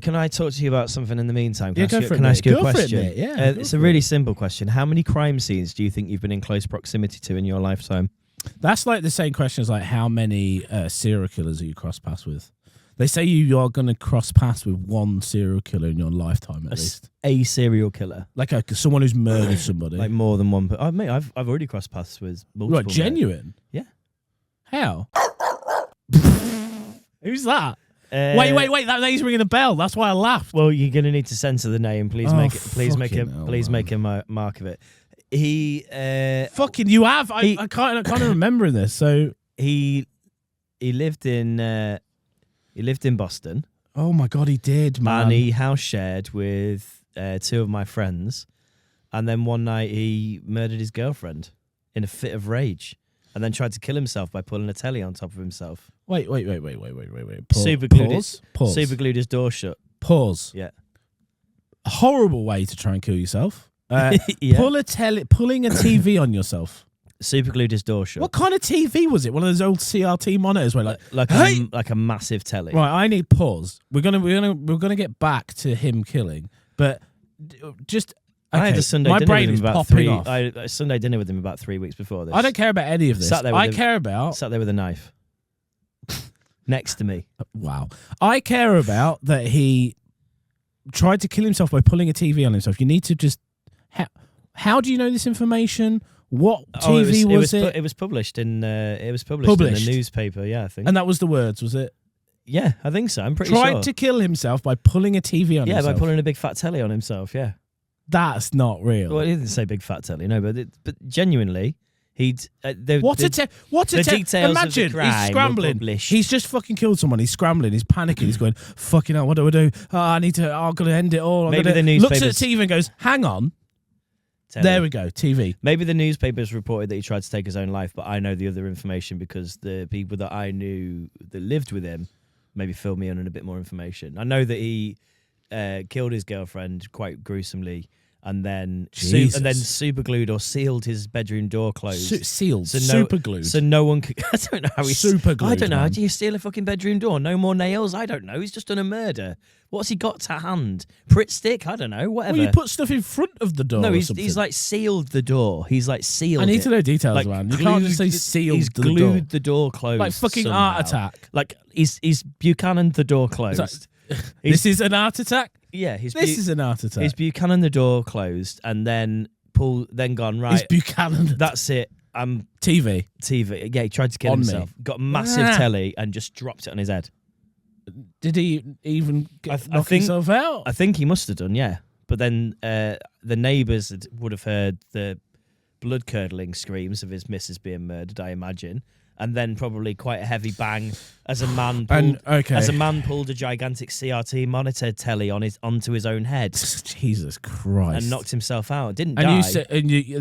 Can I talk to you about something in the meantime? Can I ask you a question? It's a really simple question. How many crime scenes do you think you've been in close proximity to in your lifetime? That's like the same question as like how many serial killers are you cross paths with? They say you are going to cross paths with one serial killer in your lifetime at least. A serial killer, like someone who's murdered somebody, like more than one. But mate, I've already crossed paths with multiple. Right, genuine. Yeah. How? Who's that? Wait! That name's ringing a bell. That's why I laughed. Well, you're going to need to censor the name. Please make a mark of it. He fucking you have. I can't remember this. So he lived in Boston. Oh my god, he did, man. And he house shared with 2 of my friends, and then one night he murdered his girlfriend in a fit of rage, and then tried to kill himself by pulling a telly on top of himself. Wait. Super glued his door shut. Pause. Yeah. A horrible way to try and kill yourself. Yeah. Pulling a TV on yourself. Super glued his door shut. What kind of TV was it? One of those old CRT monitors where like a massive telly. Right, I need pause. We're gonna get back to him killing, but just okay. I had a Sunday My dinner brain with is him about popping 3. off. I had a Sunday dinner with him about 3 weeks before this. I don't care about any of this. Sat there with a knife next to me. Wow. I care about that he tried to kill himself by pulling a TV on himself. You need to just. How do you know this information? What TV was it? It was published in the newspaper. Yeah, I think. And that was the words, was it? Yeah, I think so. I'm pretty sure. Tried to kill himself by pulling a TV on himself. Yeah, by pulling a big fat telly on himself. Yeah. That's not real. Well, he didn't say big fat telly, no, but genuinely, he'd. What a details imagine of the crime he's scrambling. He's just fucking killed someone. He's scrambling. He's panicking. He's going, fucking hell, what do I do? Oh, I need to. Oh, I'm gonna end it all. Maybe the newspapers looks at the TV and goes, hang on. There we go, TV. Maybe the newspapers reported that he tried to take his own life, but I know the other information because the people that I knew that lived with him maybe filled me in on a bit more information. I know that he killed his girlfriend quite gruesomely and then super glued or sealed his bedroom door closed. Super glued. So no one could. I don't know how he's super glued. I don't know. Man. How do you seal a fucking bedroom door? No more nails? I don't know. He's just done a murder. What's he got to hand? Pritt stick? I don't know. Whatever. Well, you put stuff in front of the door. No, he's like sealed the door. He's like sealed. I need to know details, like, man. You can't just say sealed. He's glued the door closed. Like fucking somehow. Art Attack. Like he's Buchanan the door closed. This is an Art Attack. Yeah, this is an Art Attack. He's Buchanan the door closed and then gone right. He's Buchanan. That's it. TV. Yeah, he tried to kill himself. Got a massive telly and just dropped it on his head. Did he even knock himself out? I think he must have done, yeah. But then the neighbours would have heard the blood-curdling screams of his missus being murdered, I imagine. And then probably quite a heavy bang as a man pulled a gigantic CRT monitor telly onto his own head. Jesus Christ! And knocked himself out. Didn't die. You said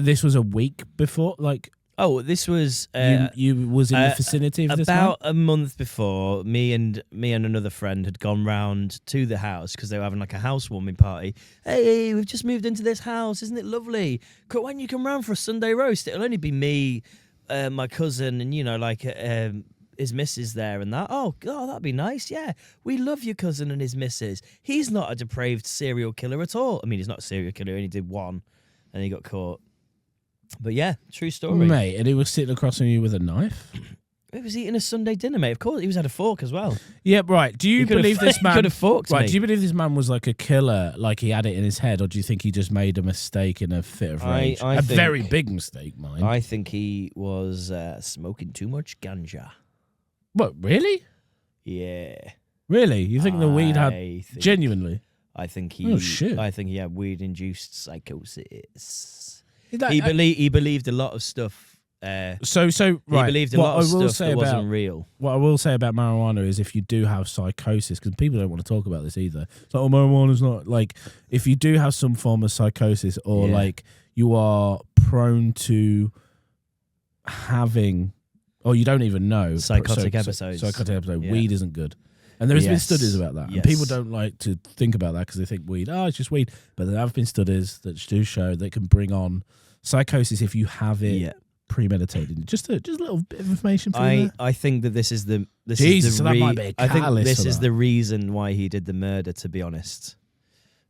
this was a week before, like. Oh, this was you was in the vicinity of this about a month before. Me and another friend had gone round to the house because they were having like a housewarming party. Hey, we've just moved into this house, isn't it lovely? When you come round for a Sunday roast, it'll only be me, my cousin, and his missus there and that. Oh, that'd be nice. Yeah, we love your cousin and his missus. He's not a depraved serial killer at all. I mean, he's not a serial killer. He only did one, and he got caught. But yeah, true story, mate. And he was sitting across from you with a knife. He was eating a Sunday dinner, mate. Of course, he was had a fork as well. Yeah, right. Do you believe this man could have forked me? Do you believe this man was like a killer, like he had it in his head, or do you think he just made a mistake in a fit of rage? A very big mistake, mind. I think he was smoking too much ganja. What? Really? Yeah. Really? You think the weed had genuinely? I think he. Oh shit! I think he had weed-induced psychosis. That, he believed a lot of stuff. Right. He believed a lot of stuff that wasn't real. What I will say about marijuana is if you do have psychosis, because people don't want to talk about this either. It's like, marijuana's not like, if you do have some form of psychosis or like you are prone to having, or you don't even know. Psychotic episodes. Weed isn't good. And there has been studies about that. And people don't like to think about that because they think weed, it's just weed. But there have been studies that do show that can bring on psychosis if you have it premeditated. Just a little bit of information for you. I think that this is the that might be a I think catalyst this for is that. the reason why he did the murder, to be honest.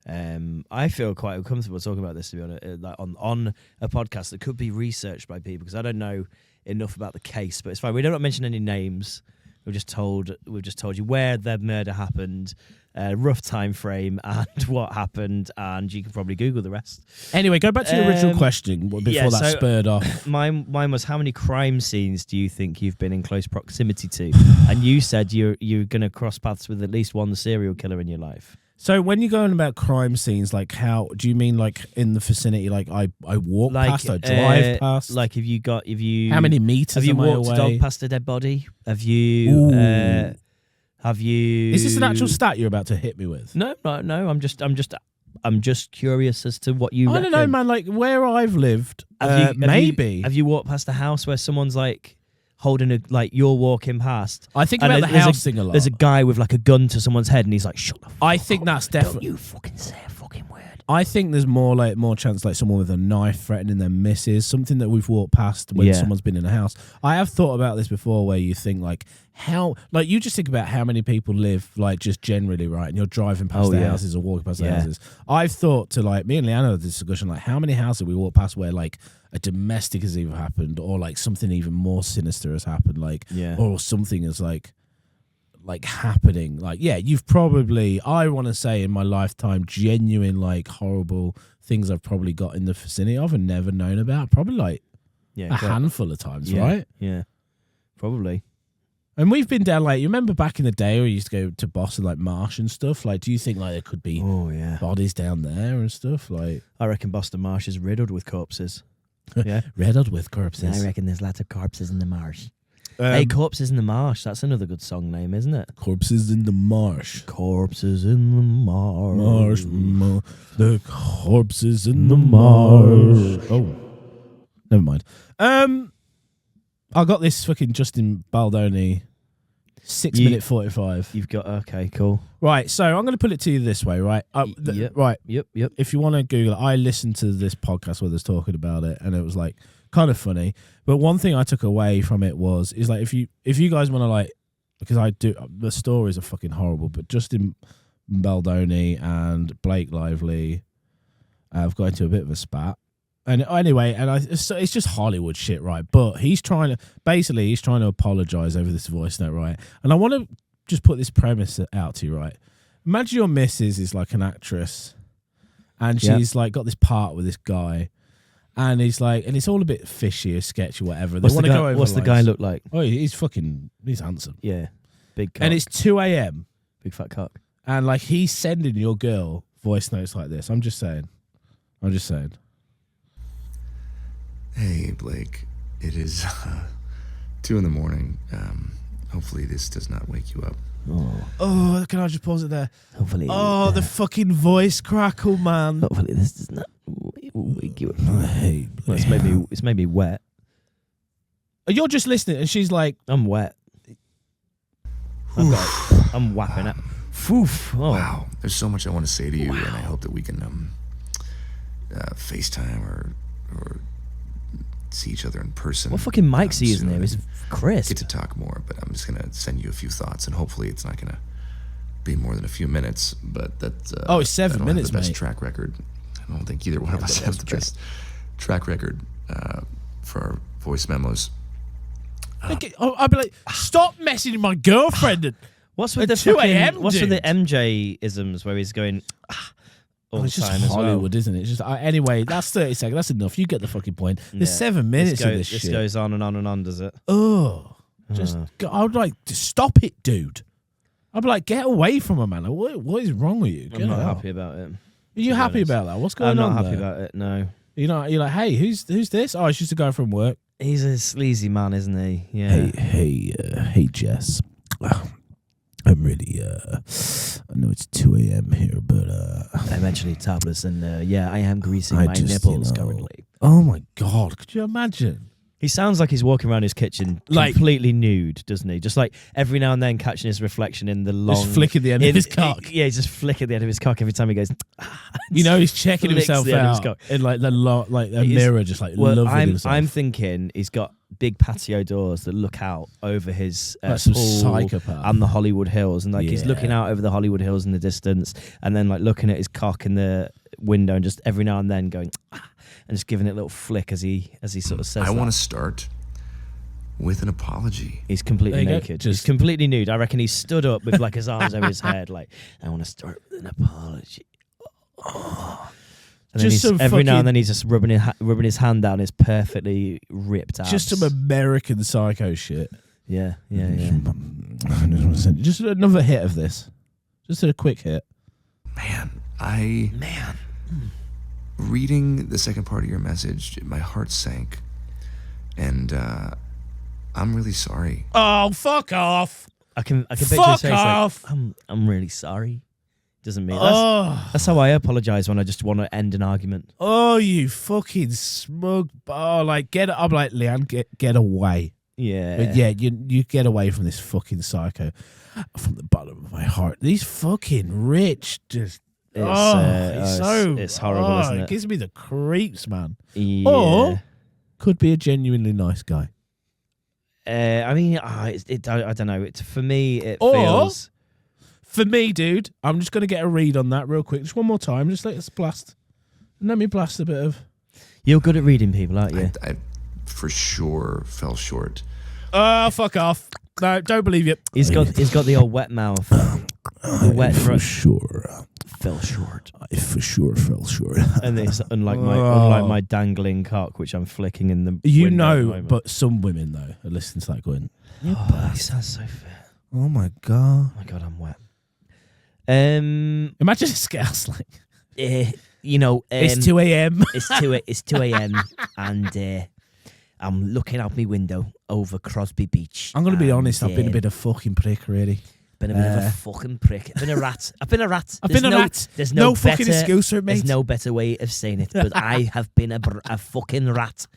I feel quite uncomfortable talking about this, to be honest, like on a podcast that could be researched by people, because I don't know enough about the case, but it's fine. We don't mention any names. We've just told you where the murder happened, rough time frame, and what happened, and you can probably Google the rest. Anyway, go back to your original question before that spurred off. Mine was, how many crime scenes do you think you've been in close proximity to? And you said you're going to cross paths with at least one serial killer in your life. So when you're going about crime scenes, like how do you mean, like in the vicinity? Like I walk past, I drive past. Like how many meters? Have you walked a dog past a dead body? Have you? Have you? Is this an actual stat you're about to hit me with? No. I'm just curious as to what you. I don't know, man. Like where I've lived, maybe. Have you walked past a house where someone's like holding you're walking past? I think about the house thing a lot. There's a guy with like a gun to someone's head, and he's like, "Shut the fuck I think up. that's definitely. Don't you fucking say a fucking word." I think there's more chance like someone with a knife threatening their missus, something that we've walked past when someone's been in a house. I have thought about this before, where you think like how, like you just think about how many people live like just generally, right? And you're driving past their houses or walking past their houses. I've thought to like me and Leanna had this discussion, like how many houses we walk past where like a domestic has either happened or like something even more sinister has happened, like or something is like happening. Like you've probably, I want to say in my lifetime, genuine like horrible things I've probably got in the vicinity of and never known about. Probably like a handful of times, right? Yeah, probably. And we've been down like, you remember back in the day where we used to go to Boston, like Marsh and stuff? Like, do you think like there could be bodies down there and stuff? Like, I reckon Boston Marsh is riddled with corpses. Yeah, riddled with corpses. I reckon there's lots of corpses in the marsh. Hey, Corpses in the Marsh. That's another good song name, isn't it? Corpses in the Marsh. Corpses in the marsh. The corpses in the marsh. Oh, never mind. I got this fucking Justin Baldoni 6-minute 45. You've got, okay, cool. Right, so I'm going to put it to you this way, right? Right. Yep. If you want to Google it, I listened to this podcast where they're talking about it, and it was like kind of funny. But one thing I took away from it is like if you guys want to like, because I do, the stories are fucking horrible, but Justin Baldoni and Blake Lively have got into a bit of a spat. And anyway, it's just Hollywood shit, right? But he's trying to apologize over this voice note, right? And I want to just put this premise out to you, right? Imagine your missus is like an actress, and she's like got this part with this guy, and he's like, and it's all a bit fishy or sketchy, or whatever. What's the guy look like? Oh, he's handsome. Yeah, big cock. And it's 2 a.m. Big fat cock. And like he's sending your girl voice notes like this. I'm just saying. Hey, Blake. It is 2 a.m. Hopefully this does not wake you up. Oh, can I just pause it there? Hopefully. Oh, the fucking voice crackle, man. Hopefully this does not wake you up. Hey, well, it's made me wet. You're just listening, and she's like, I'm wet. I'm whapping it. Oof. Oh. Wow. There's so much I want to say to you, and I hope that we can FaceTime or see each other in person. What fucking Mike's he his soon name? Is and Chris. get to talk more, but I'm just gonna send you a few thoughts, and hopefully it's not gonna be more than a few minutes. But that's it's 7 I don't minutes, have the best mate. track record. I don't think either one of us have the best track record for our voice memos. I'd be like, stop messaging my girlfriend. What's with At the 2 fucking, a.m., What's with the dude? MJ isms where he's going all It's the just time as well? Hollywood, isn't it? It's just anyway. That's 30 seconds. That's enough. You get the fucking point. There's Yeah. 7 minutes of this This shit. goes on and on and on, does it? Oh, I would like to stop it, dude. I'd be like, get away from him, man. Like, what is wrong with you? I'm not happy about it. Are you happy about that? What's going I'm on? not happy there? about it. No, You're like, hey, who's this? Oh, it's just a guy from work. he's a sleazy man, isn't he? Yeah. Hey, Jess. I'm really, I know it's 2 a.m. here, but I'm actually topless, and I am greasing I my just, nipples currently. Oh my God, could you imagine? He sounds like he's walking around his kitchen Like- completely nude, doesn't he? Just like every now and then catching his reflection in the long... Just flicking the end of his cock. Yeah, he's just flicking the end of his cock every time he goes... You know, he's checking Flicks himself the end of his out cock. in like a He's- mirror, just like Well, loving himself. I'm thinking he's got big patio doors that look out over his Like some pool psychopath. and the Hollywood Hills, and like he's Yeah. looking out over the Hollywood Hills in the distance, and then like looking at his cock in the window, and just every now and then going and just giving it a little flick as he sort of says. I that. want to start with an apology. He's completely There you go. naked. Just- He's completely nude. I reckon he's stood up with like his arms over his head, like I want to start with an apology. And then Just some every now fucking- and then he's just rubbing his hand down his perfectly ripped abs. just some American psycho shit. Yeah. Just another hit of this. Just a quick hit. Man, reading the second part of your message, my heart sank, and I'm really sorry. Oh, fuck off. I can picture Fuck his face off. like, I'm really sorry. Doesn't mean Oh, that's how I apologize when I just want to end an argument. oh, you fucking smug. Oh, like I'm like, Leanne, get away. Yeah. But yeah, you get away from this fucking psycho from the bottom of my heart. These fucking rich, just It's horrible, isn't it? It gives me the creeps, man. Yeah. Or could be a genuinely nice guy. I mean, I don't know. For me, it Or- feels. For me, dude, I'm just gonna get a read on that real quick, just one more time. Just let us blast. Let me blast a bit of. You're good at reading people, aren't you? I for sure fell short. Oh, fuck off! No, don't believe you. He's got the old wet mouth. The wet for throat sure. fell short. I for sure fell short. And it's unlike my dangling cock, which I'm flicking in the. You window at the know, moment. but some women though are listening to that going, Oh, he sounds so fit. "Oh my god!" Oh my god, I'm wet. Imagine this girl's like, It's 2 a.m. It's 2 a.m. and I'm looking out my window over Crosby Beach. I'm gonna be and, honest. I've been a bit of fucking prick, really. Been a bit of a fucking prick. I've been a rat. I've been a rat. I've been a rat. There's No no fucking better, excuse for it, mate. There's no better way of saying it, but I have been a fucking rat.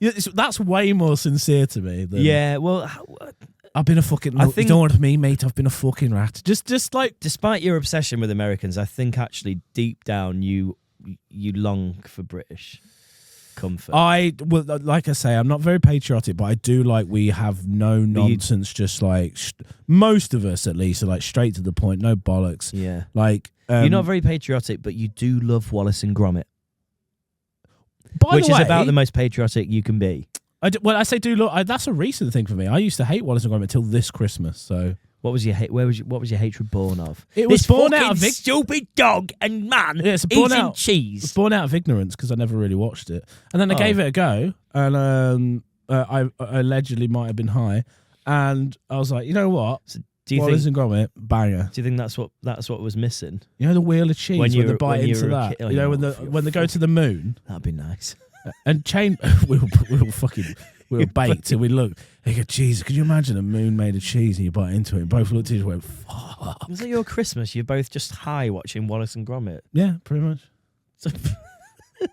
That's way more sincere to me. Than, Yeah, well, I've been a fucking. I think- don't want me, mate. I've been a fucking rat. Just like despite your obsession with Americans, I think actually deep down you long for British comfort. well, like I say, I'm not very patriotic, but I do like we have no nonsense. Just like most of us, at least, are like straight to the point, no bollocks. Yeah, Like you're not very patriotic, but you do love Wallace and Gromit, by which the is way, about the most patriotic you can be. I say do look. That's a recent thing for me. I used to hate Wallace and Gromit until this Christmas. So What was your hate? What was your hatred born of? it was This born out fucking of stupid dog and man Yeah, it's born eating out- cheese. born out of ignorance because I never really watched it, and then I gave it a go, and I allegedly might have been high, and I was like, you know what? Do you Wallace think? and Gromit, banger. Do you think that's what was missing? You know the wheel of cheese When when, you they were- bite when you into were a that. kid- oh, you know you're when they go to the moon That'd be nice. and chain. we were baked and we look. They go, Jesus, could you imagine a moon made of cheese and you bite into it? And both looked at each other and went, fuck. Was it your Christmas? You're both just high watching Wallace and Gromit. Yeah, pretty much.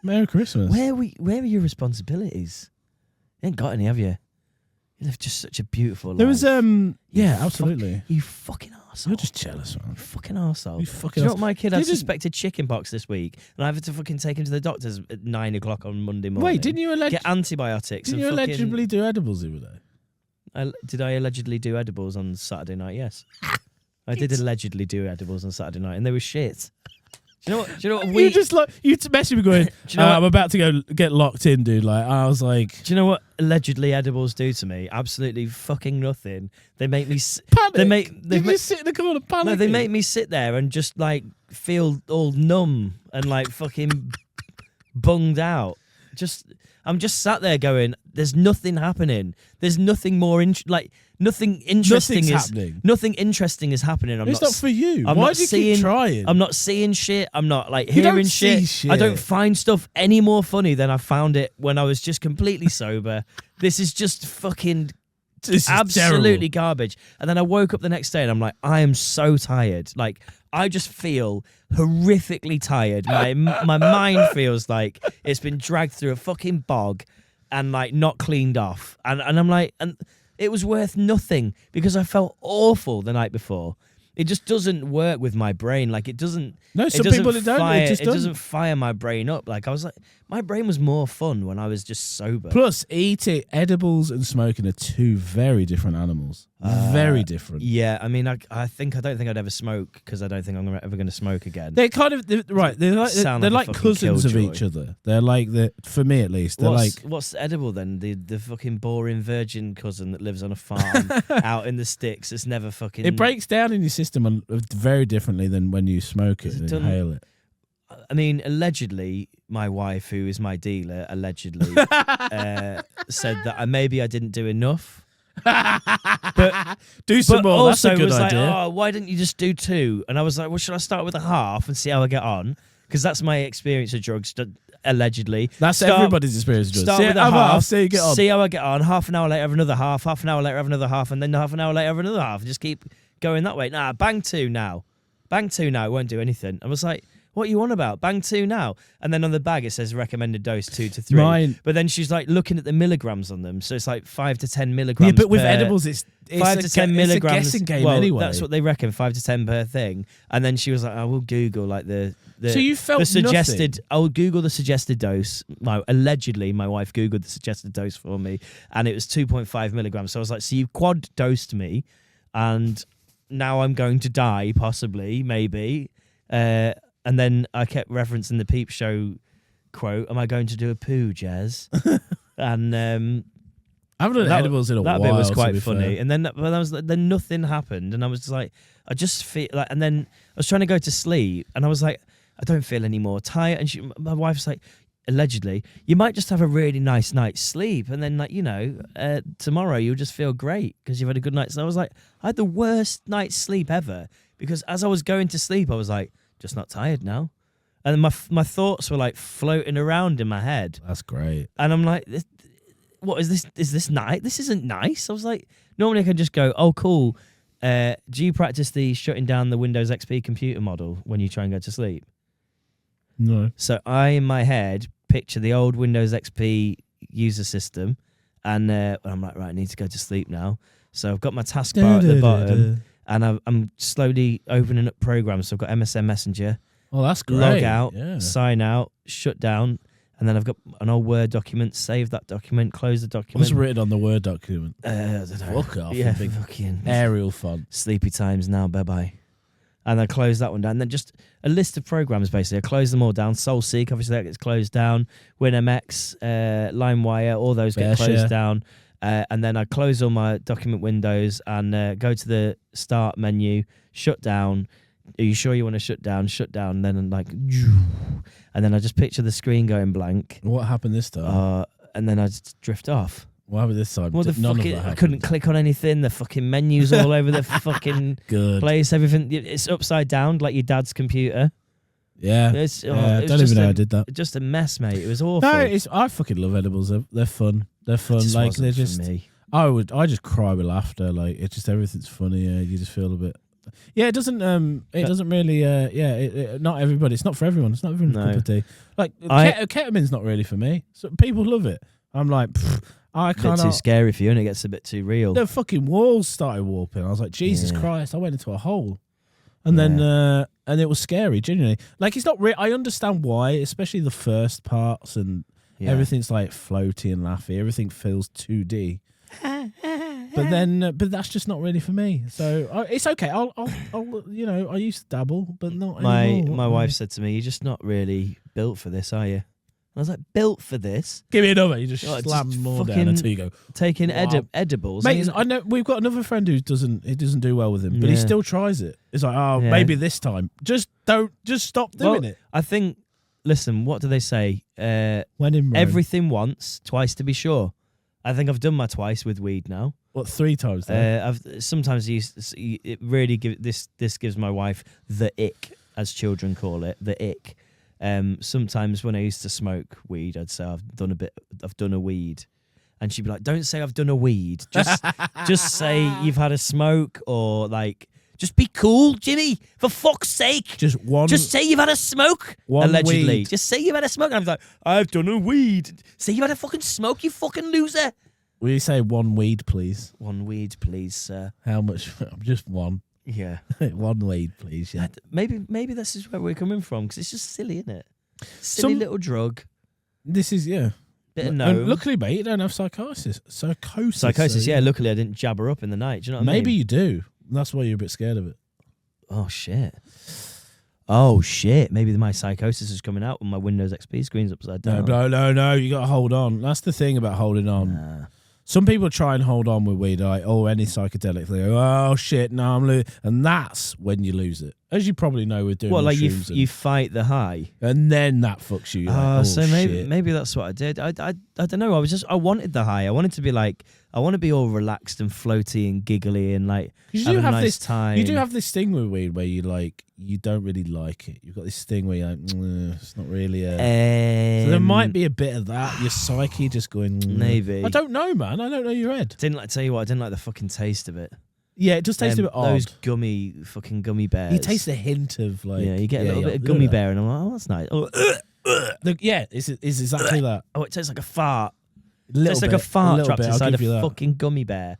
Merry Christmas. Where are your responsibilities? You ain't got any, have you? You live just such a beautiful life. There was You yeah, fuck- absolutely. You fucking arsehole. You're just jealous, man. You fucking arsehole. You fucking Do you know what my kid had Didn't- suspected chicken pox this week, and I had to fucking take him to the doctors at 9 o'clock on Monday morning. Wait, didn't you get antibiotics? Didn't and you fucking, allegedly do edibles the other day? Did I allegedly do edibles on Saturday night? Yes, I did allegedly do edibles on Saturday night, and they were shit. Do you know what? Do you know what we? You just like you messaged me going. Do you know what- I'm about to go get locked in, dude. Like I was like, Do you know what allegedly edibles do to me? Absolutely fucking nothing. They make me. panic. They just sit in the corner, panic. No, they make me sit there and just like feel all numb and like fucking bunged out. I'm just sat there going, "There's nothing happening. There's nothing more nothing interesting happening. Nothing interesting is happening. It's not for you. I'm Why not do you seeing, keep trying? I'm not seeing shit. I'm not like You don't hearing see shit. I don't find stuff any more funny than I found it when I was just completely sober. This is just fucking This is absolutely terrible. garbage. And then I woke up the next day and I'm like, I am so tired. Like I just feel horrifically tired. My mind feels like it's been dragged through a fucking bog and like not cleaned off. And I'm like, and it was worth nothing because I felt awful the night before. It just doesn't work with my brain. Like it doesn't. No, some doesn't people it don't. fire- It just doesn't fire my brain up. Like I was like, my brain was more fun when I was just sober. Plus, eating edibles and smoking are two very different animals. Very different. Yeah, I mean, I don't think I'd ever smoke because I don't think I'm ever going to smoke again. They're kind of right. They're Sound like like a fucking cousins of killjoy. each other. They're like for me at least. They're What's edible then? The fucking boring virgin cousin that lives on a farm out in the sticks. It's never fucking. it breaks down in your system very differently than when you smoke it and inhale it. I mean, allegedly, my wife, who is my dealer, allegedly said that maybe I didn't do enough. But Do some but more. That's also a good was idea. like, oh, why didn't you just do 2? And I was like, well, should I start with a half and see how I get on? Because that's my experience of drugs, allegedly. That's everybody's experience. Of drugs. Start with a have half, see how you get on. see how I get on. Half an hour later, have another half. Half an hour later, have another half. And then half an hour later, have another half. And just keep going that way. Nah, bang 2 now. Bang 2 now. It won't do anything. I was like, what are you on about? Bang 2 now. And then on the bag, it says recommended dose 2 to 3. Mine- But then she's like looking at the milligrams on them. So it's like 5 to 10 milligrams. Yeah, but with per- edibles, it's 5 to 10 milligrams. It's a guessing game well, anyway. that's what they reckon, 5 to 10 per thing. And then she was like, I will Google like the So you felt the suggested. nothing? I will Google the suggested dose. Allegedly, my wife Googled the suggested dose for me, and it was 2.5 milligrams. So I was like, so you quad dosed me, and now I'm going to die, possibly, maybe. And then I kept referencing the Peep Show quote, am I going to do a poo, Jez? And I haven't done edibles in a while. that bit was to quite be funny. fair. And then then nothing happened, and I was just like, I just feel like, and then I was trying to go to sleep, and I was like, I don't feel any more tired. And my wife's like, allegedly, you might just have a really nice night's sleep, and then like tomorrow you'll just feel great because you've had a good night. So I was like, I had the worst night's sleep ever because as I was going to sleep, I was like, just not tired now, and my thoughts were like floating around in my head. That's great. And I'm like, what is this? Is this nice? This isn't nice. I was like, normally I can just go, oh, cool. Do you practice the shutting down the Windows XP computer model when you try and go to sleep? No. So I, in my head, picture the old Windows XP user system, and I'm like, right, I need to go to sleep now. So I've got my taskbar at the bottom, and I'm slowly opening up programs. So I've got MSN Messenger, Oh, that's great. log out, Yeah. sign out, shut down, and then I've got an old Word document, save that document, close the document. What's written on the Word document? I don't know. Fuck off. Yeah, Big fucking Arial font. sleepy times now, bye-bye. And I close that one down. And then just a list of programs, basically. I close them all down. SoulSeek, obviously, that gets closed down. WinMX, LimeWire, all those get closed down. And then I close all my document windows and go to the start menu, shut down. Are you sure you want to shut down? Shut down. And then I'm like, and then I just picture the screen going blank. What happened this time? And then I just drift off. What happened this time? Well, the None fucking, of that I happened. couldn't click on anything. The fucking menus all over the fucking Good. place. Everything, it's upside down like your dad's computer. Yeah. It's, Yeah, it I was don't just even know I did that. Just a mess, mate. It was awful. No, I fucking love edibles. They're fun. They're fun. It just Like wasn't they're for just. me. I just cry with laughter. Like it's just everything's funny. You just feel a bit. Yeah, it doesn't. It doesn't really. Not everybody. It's not for everyone. It's not everyone's No. cup of tea. Like I- ketamine's not really for me. So people love it. I'm like, I A bit can't. too scary for you, and it gets a bit too real. The fucking walls started warping. I was like, Jesus Yeah. Christ! I went into a hole, and then and it was scary. Genuinely, like it's not. I understand why, especially the first parts, and everything's like floaty and laughy. Everything feels 2D. But that's just not really for me. So it's okay. I'll I used to dabble, but not anymore. My wife said to me, "You're just not really built for this, are you?" I was like, "Built for this? Give me another." You just Oh, slam just more down fucking until you go. Taking Wow. edibles. Mate, I I know we've got another friend who doesn't do well with him, but he Yeah. still tries it. It's like, oh, Yeah. maybe this time. Just stop doing it. I think. Listen, what do they say? When in Rome. Everything once, twice to be sure. I think I've done my twice with weed now. What, 3 times? Though? I've sometimes it really this gives my wife the ick, as children call it, the ick. Sometimes when I used to smoke weed, I'd say I've done a weed, and she'd be like, "Don't say I've done a weed. Just say you've had a smoke, or like just be cool, Jimmy. For fuck's sake, Just say you've had a smoke. One Allegedly, weed. just say you've had a smoke." And I was like, "I've done a weed. Say you've had a fucking smoke, you fucking loser." Will you say 1 weed, please? 1 weed, please, sir. How much? Just 1. Yeah. 1 weed, please. Yeah. Maybe this is where we're coming from, because it's just silly, isn't it? Silly little drug. This is Bit of And gnome. luckily, mate, you don't have psychosis. Psychosis. Psychosis, yeah. Luckily, I didn't jab her up in the night. Do you know what I mean? Maybe you do. That's why you're a bit scared of it. Oh, shit. Oh, shit. Maybe my psychosis is coming out when my Windows XP screen's upside down. No. You got to hold on. That's the thing about holding on. Nah. Some people try and hold on with weed, like, any psychedelic. They go, oh, shit, no, I'm losing. And that's when you lose it. As you probably know with doing What, like mushrooms you fight the high? and then that fucks you. You're like, So shit. maybe that's what I did. I don't know. I wanted the high. I wanted to be like, I want to be all relaxed and floaty and giggly and like have a nice time. You do have this thing with weed where you don't really like it. You've got this thing where you're like, it's not really a... So there might be a bit of that. Your psyche just going... Maybe. I don't know, man. I don't know your head. Tell you what, I didn't like the fucking taste of it. Yeah, it does taste a bit odd. Those fucking gummy bears. You taste a hint of like... Yeah, you get a little bit of gummy bear and I'm like, oh, that's nice. Oh, It's exactly that. oh, it tastes like a fart. It Tastes like a fart trapped inside a fucking gummy bear.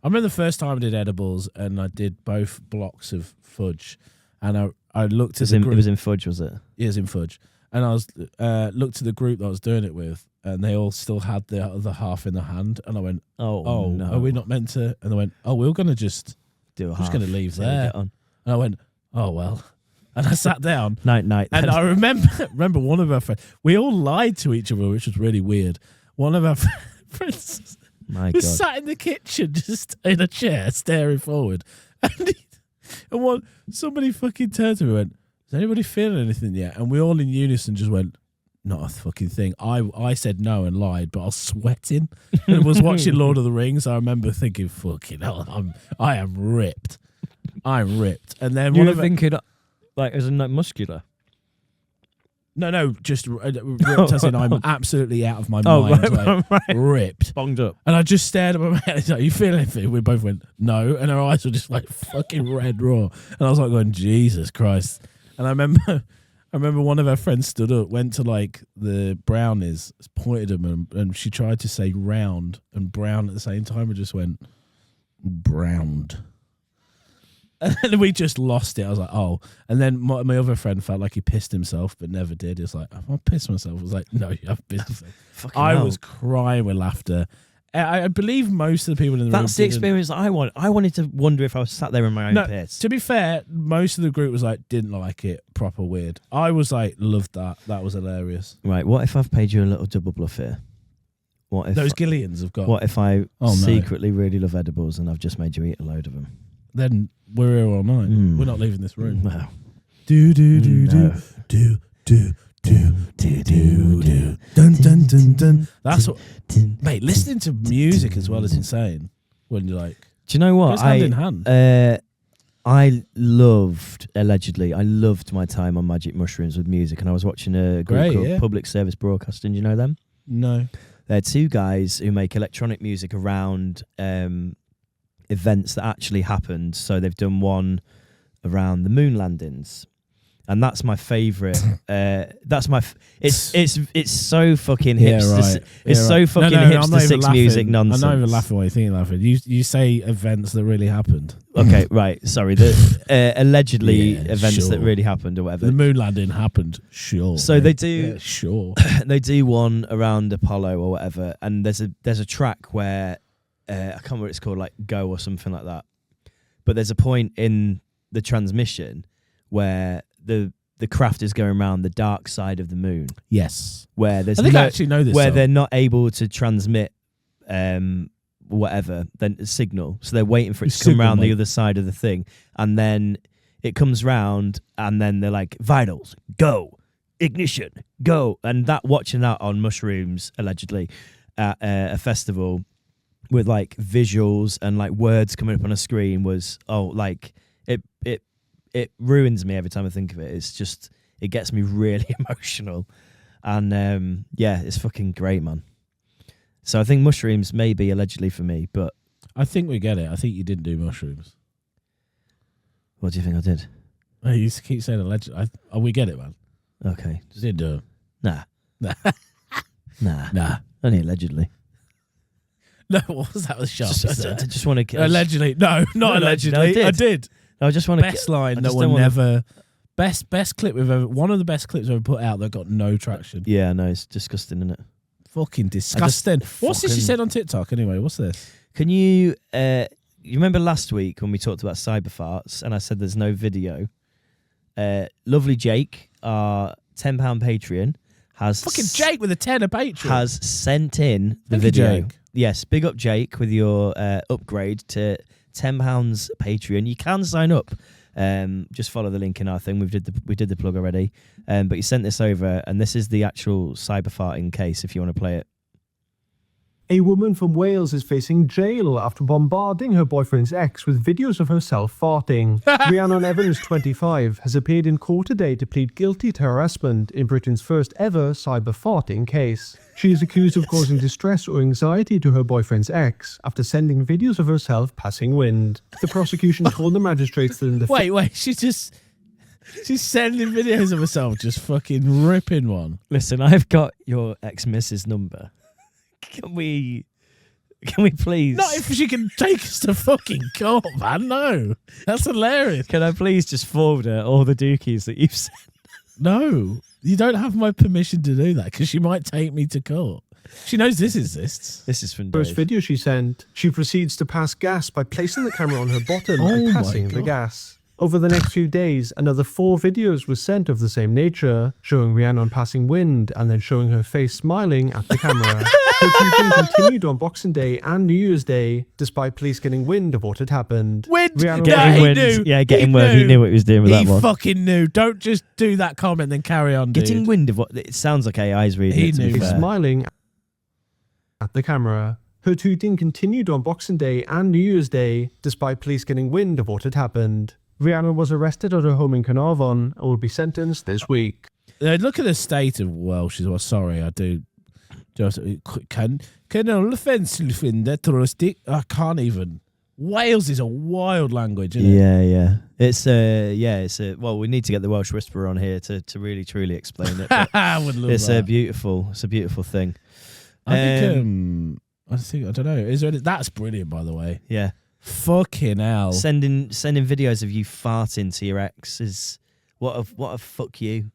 I remember the first time I did edibles and I did both blocks of fudge, and I looked at the group. It was in fudge, was it? It was in fudge, and I was looked at the group that I was doing it with, and they all still had the other half in the hand, and I went, Oh no, are we not meant to? And they went, oh, we're gonna just do a we're half. just gonna leave See how we there. get on. And I went, oh well, and I sat down. Night. And I remember one of our friends. We all lied to each other, which was really weird. One of our friends My was God. sat in the kitchen, just in a chair, staring forward. And somebody fucking turned to me and went, "Is anybody feeling anything yet?" And we all in unison just went, "Not a fucking thing." I said no and lied, but I was sweating and was watching Lord of the Rings. I remember thinking, "Fucking hell, I am ripped. I'm ripped." And then You were thinking like as in like muscular. No, just ripped as in I'm absolutely out of my mind, right. ripped. Bonged up. And I just stared at my mate. Like, you feel anything? We both went, no. And our eyes were just like fucking red raw. And I was like going, Jesus Christ. And I remember one of our friends stood up, went to like the brownies, pointed at them, and she tried to say round and brown at the same time and just went, browned. And then we just lost it. I was like, oh. And then my other friend felt like he pissed himself, but never did. He was like, I pissed myself. I was like, no, you haven't pissed yourself. I was crying with laughter. I believe most of the people in the room. That's the experience that I want. I wanted to wonder if I was sat there in my own piss. To be fair, most of the group was like, didn't like it, proper weird. I was like, loved that. That was hilarious. Right, what if I've paid you a little double bluff here? What if those Gillians have got? What if I secretly really love edibles and I've just made you eat a load of them? Then we're here all night. We're not leaving this room. No. Do. Dun dun dun dun. That's what, mate. Listening to music as well is insane. When you're like, do you know what? Goes hand in hand. I loved my time on Magic Mushrooms with music, and I was watching a group called Public Service Broadcasting. Do you know them? No. They're two guys who make electronic music around events that actually happened. So they've done one around the moon landings. And that's my favorite. That's my. It's so fucking hipster. Right. It's so fucking hipster six music nonsense. I'm not even laughing. Why you think you're laughing? You say events that really happened. Okay, right. Sorry. The allegedly events that really happened or whatever. The moon landing happened. Sure. So they do. Yeah, sure. They do one around Apollo or whatever, and there's a track where I can't remember what it's called, like Go or something like that. But there's a point in the transmission where the craft is going around the dark side of the moon. Yes. Where there's I actually know this. Where song. they're not able to transmit whatever then signal, so they're waiting for it to come around the other side of the thing, and then it comes round, and then they're like, vitals, go, ignition, go, and watching that on mushrooms allegedly at a festival with like visuals and like words coming up on a screen was it ruins me every time I think of it. It's just, it gets me really emotional. And it's fucking great, man. So I think mushrooms may be allegedly for me, but I think we get it. I think you didn't do mushrooms. What do you think I did? Oh, you keep saying allegedly. We get it, man. Okay. Just didn't do it. Nah. Only allegedly. No, what was that? Was sharp. I just want to... Allegedly. No, not allegedly. I did. I just want to... Best line that will never... Best clip we've ever... One of the best clips we've ever put out that got no traction. Yeah, no, it's disgusting, isn't it? Fucking disgusting. What's this you said on TikTok anyway? What's this? Can you... you remember last week when we talked about cyber farts and I said there's no video? Lovely Jake, our £10 Patreon, has... Fucking Jake with a £10 Patreon. Has sent in the video. Jake. Yes, big up Jake with your upgrade to £10 Patreon. You can sign up. Just follow the link in our thing. We did the plug already. But you sent this over, and this is the actual cyber farting case if you want to play it. A woman from Wales is facing jail after bombarding her boyfriend's ex with videos of herself farting. Rhiannon Evans, 25, has appeared in court today to plead guilty to harassment in Britain's first ever cyber farting case. She is accused of causing distress or anxiety to her boyfriend's ex after sending videos of herself passing wind. The prosecution told the magistrates that in the... Wait, she's sending videos of herself just fucking ripping one. Listen, I've got your ex-missus number. Can we please? Not if she can take us to fucking court, man. No. That's hilarious. Can I please just forward her all the dookies that you've sent? No. You don't have my permission to do that because she might take me to court. She knows this exists. This is from Dave. First video she sent, she proceeds to pass gas by placing the camera on her bottom and passing the gas. Over the next few days, another 4 videos were sent of the same nature, showing Rhiannon passing wind and then showing her face smiling at the camera. Her tweeting continued on Boxing Day and New Year's Day, despite police getting wind of what had happened. Wind? Getting wind. Knew. Yeah, getting wind. He knew what he was doing with that one. He fucking knew. Don't just do that comment then carry on, dude. Getting wind of what... It sounds like AI's reading it, to be fair. Smiling at the camera. Her tweeting continued on Boxing Day and New Year's Day, despite police getting wind of what had happened. Rhiannon was arrested at her home in Carnarvon and will be sentenced this week. Look at the state of Welsh as well. Sorry, I do. Just can offence trusty. I can't even. Wales is a wild language, isn't it? Yeah. It's well, we need to get the Welsh Whisperer on here to really truly explain it. I would love it's that. It's a beautiful thing. I don't know. Is there that's brilliant, by the way. Yeah. Fucking hell. Sending videos of you farting to your ex is what a fuck you.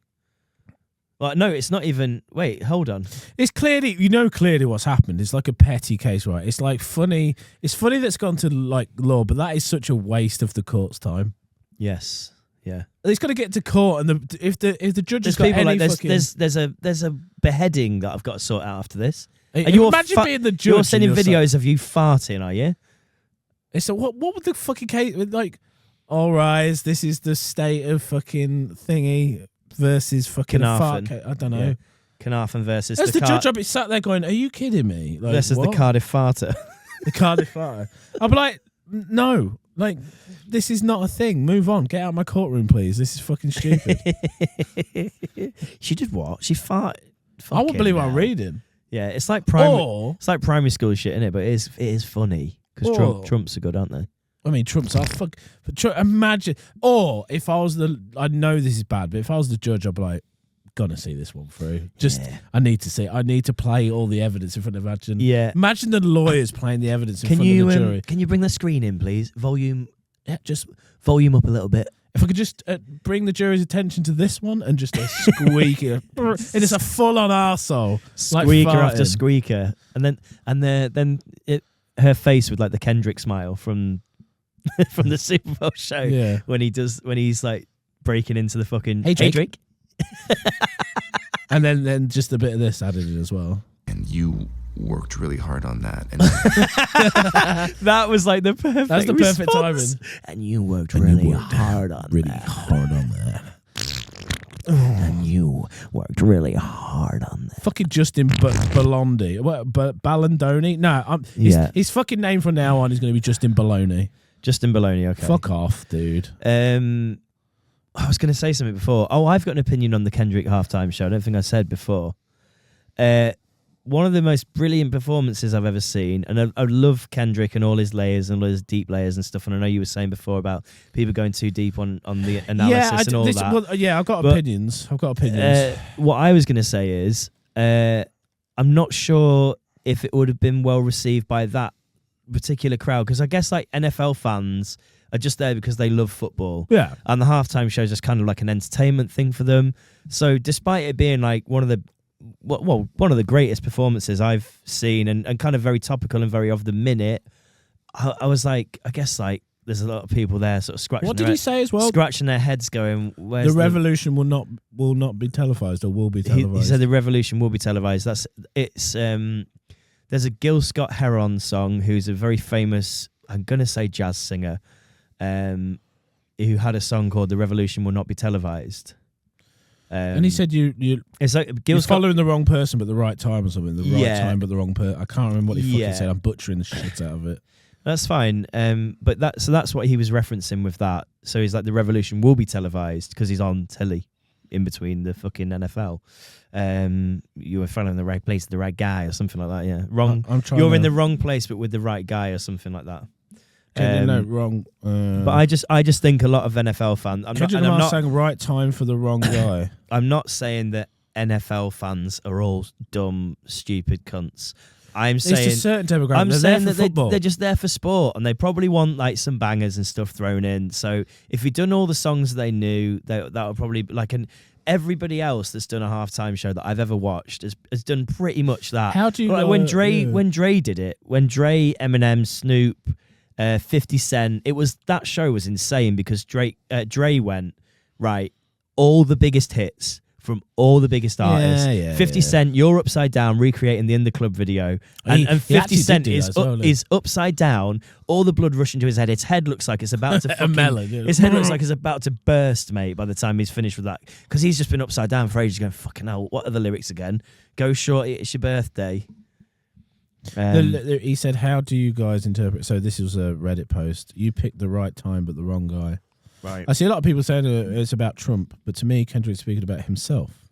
Well, no, it's not even. Wait, hold on. It's clearly, clearly what's happened. It's like a petty case, right? It's like funny. It's funny that's gone to like law, but that is such a waste of the court's time. Yes. Yeah. It's got to get to court, and if the judge has got people any like fucking... there's a beheading that I've got to sort out after this. Imagine being the judge. You're sending videos of you farting, are you? It's a, what would the fucking case like? All rise, this is the state of fucking thingy versus fucking Carnarvon. fart. I don't know. Yeah. Carnarvon versus That's the judge. I'd be sat there going, "Are you kidding me?" Like, versus what? the Cardiff farter. The Cardiff farter. I'd be like, no, like this is not a thing. Move on. Get out of my courtroom, please. This is fucking stupid. She did what? She farted. I won't believe what I'm reading. Yeah, it's like primary school shit, isn't it? But it is funny because Trumps are good, aren't they? I mean, Trump's off. Fuck. Imagine. Or if I was I know this is bad, but if I was the judge, I'd be like, gonna see this one through. I need to see. I need to play all the evidence in front of Imagine. Yeah. Imagine the lawyers playing the evidence in front of the jury. Can you bring the screen in, please? Volume. Yeah, just volume up a little bit. If I could just bring the jury's attention to this one and just a squeaker. It is a full-on arsehole. Squeaker after squeaker. And then her face with like the Kendrick smile from the Super Bowl show when he's like breaking into the fucking Hey Drake. And then just a bit of this added in as well. And you worked really hard on that. And that was like the perfect. That's the perfect timing. And you worked really hard on that. And you worked really hard on that. Fucking Justin Baldoni. What? Baldoni? No, his fucking name from now on is going to be Justin Baldoni. Justin Baldoni. Okay. Fuck off, dude. I was going to say something before. Oh, I've got an opinion on the Kendrick halftime show. I don't think I said before. One of the most brilliant performances I've ever seen, and I love Kendrick and all his layers and all his deep layers and stuff. And I know you were saying before about people going too deep on the analysis and all that. Well, I've got opinions. What I was going to say is, I'm not sure if it would have been well received by that particular crowd, because I guess like NFL fans are just there because they love football. Yeah. And the halftime show is just kind of like an entertainment thing for them. So despite it being like one of the greatest performances I've seen and kind of very topical and very of the minute, I was like, I guess like there's a lot of people there sort of scratching. What did he say as well? Scratching their heads, going, "Where's the revolution will not be televised or will be televised." He said the revolution will be televised. There's a Gil Scott-Heron song who's a very famous, I'm gonna say jazz singer, who had a song called "The Revolution Will Not Be Televised." And he said it's like you're following the wrong person but the right time or something. The right time but the wrong person. I can't remember what he fucking said. I'm butchering the shit out of it. That's fine. But that's what he was referencing with that. So he's like, the revolution will be televised because he's on telly in between the fucking NFL. You were following the right place, the right guy, or something like that. Yeah, wrong. You're in the wrong place, but with the right guy, or something like that. No, wrong. But I just think a lot of NFL fans. I'm not saying right time for the wrong guy. I'm not saying that NFL fans are all dumb, stupid cunts. I'm saying it's a certain demographic. I'm saying that they're just there for sport, and they probably want like some bangers and stuff thrown in. So if you'd done all the songs they knew, that would probably like everybody else that's done a halftime show that I've ever watched has done pretty much that. How do you like, when Dre did it? When Dre, Eminem, Snoop, 50 Cent, that show was insane because Dre went right, all the biggest hits from all the biggest artists. 50 Cent, You're Upside Down, recreating the In the Club video. And 50 Cent is upside down, all the blood rushing to his head. His head looks like it's about to fucking, his head looks like it's about to burst, mate, by the time he's finished with that. Because he's just been upside down for ages going, fucking hell, what are the lyrics again? Go shorty, it's your birthday. He said, how do you guys interpret? So this was a Reddit post. You picked the right time but the wrong guy. Right. I see a lot of people saying it's about Trump, but to me, Kendrick's speaking about himself.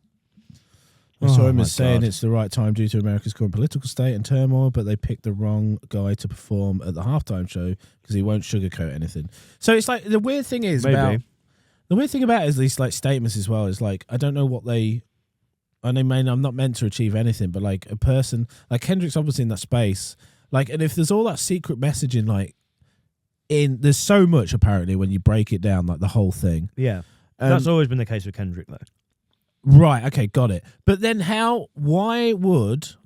I saw him as saying it's the right time due to America's current political state and turmoil, but they picked the wrong guy to perform at the halftime show because he won't sugarcoat anything. So it's like the weird thing is about is these like statements as well. Is like I don't know what they. I mean, I'm not meant to achieve anything, but like a person like Kendrick's obviously in that space. Like, and if there's all that secret messaging, like. There's so much apparently when you break it down, like the whole thing. Yeah, that's always been the case with Kendrick, though. Right. Okay, got it. But then, why would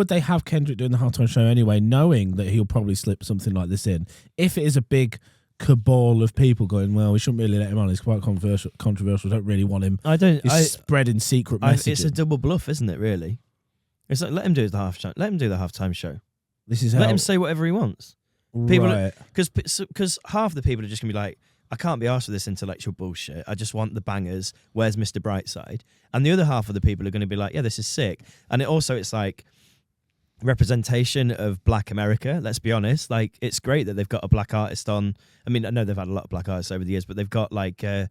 they have Kendrick doing the halftime show anyway, knowing that he'll probably slip something like this in? If it is a big cabal of people going, well, we shouldn't really let him on. It's quite controversial. Don't really want him. He's spreading secret messaging. It's a double bluff, isn't it? Really. It's like let him do the halftime show. Let him say whatever he wants. People, because half the people are just gonna be like, I can't be arsed with this intellectual bullshit. I just want the bangers. Where's Mr. Brightside? And the other half of the people are going to be like, yeah, this is sick. And it's like representation of Black America. Let's be honest. Like, it's great that they've got a black artist on. I mean, I know they've had a lot of black artists over the years, but they've got like a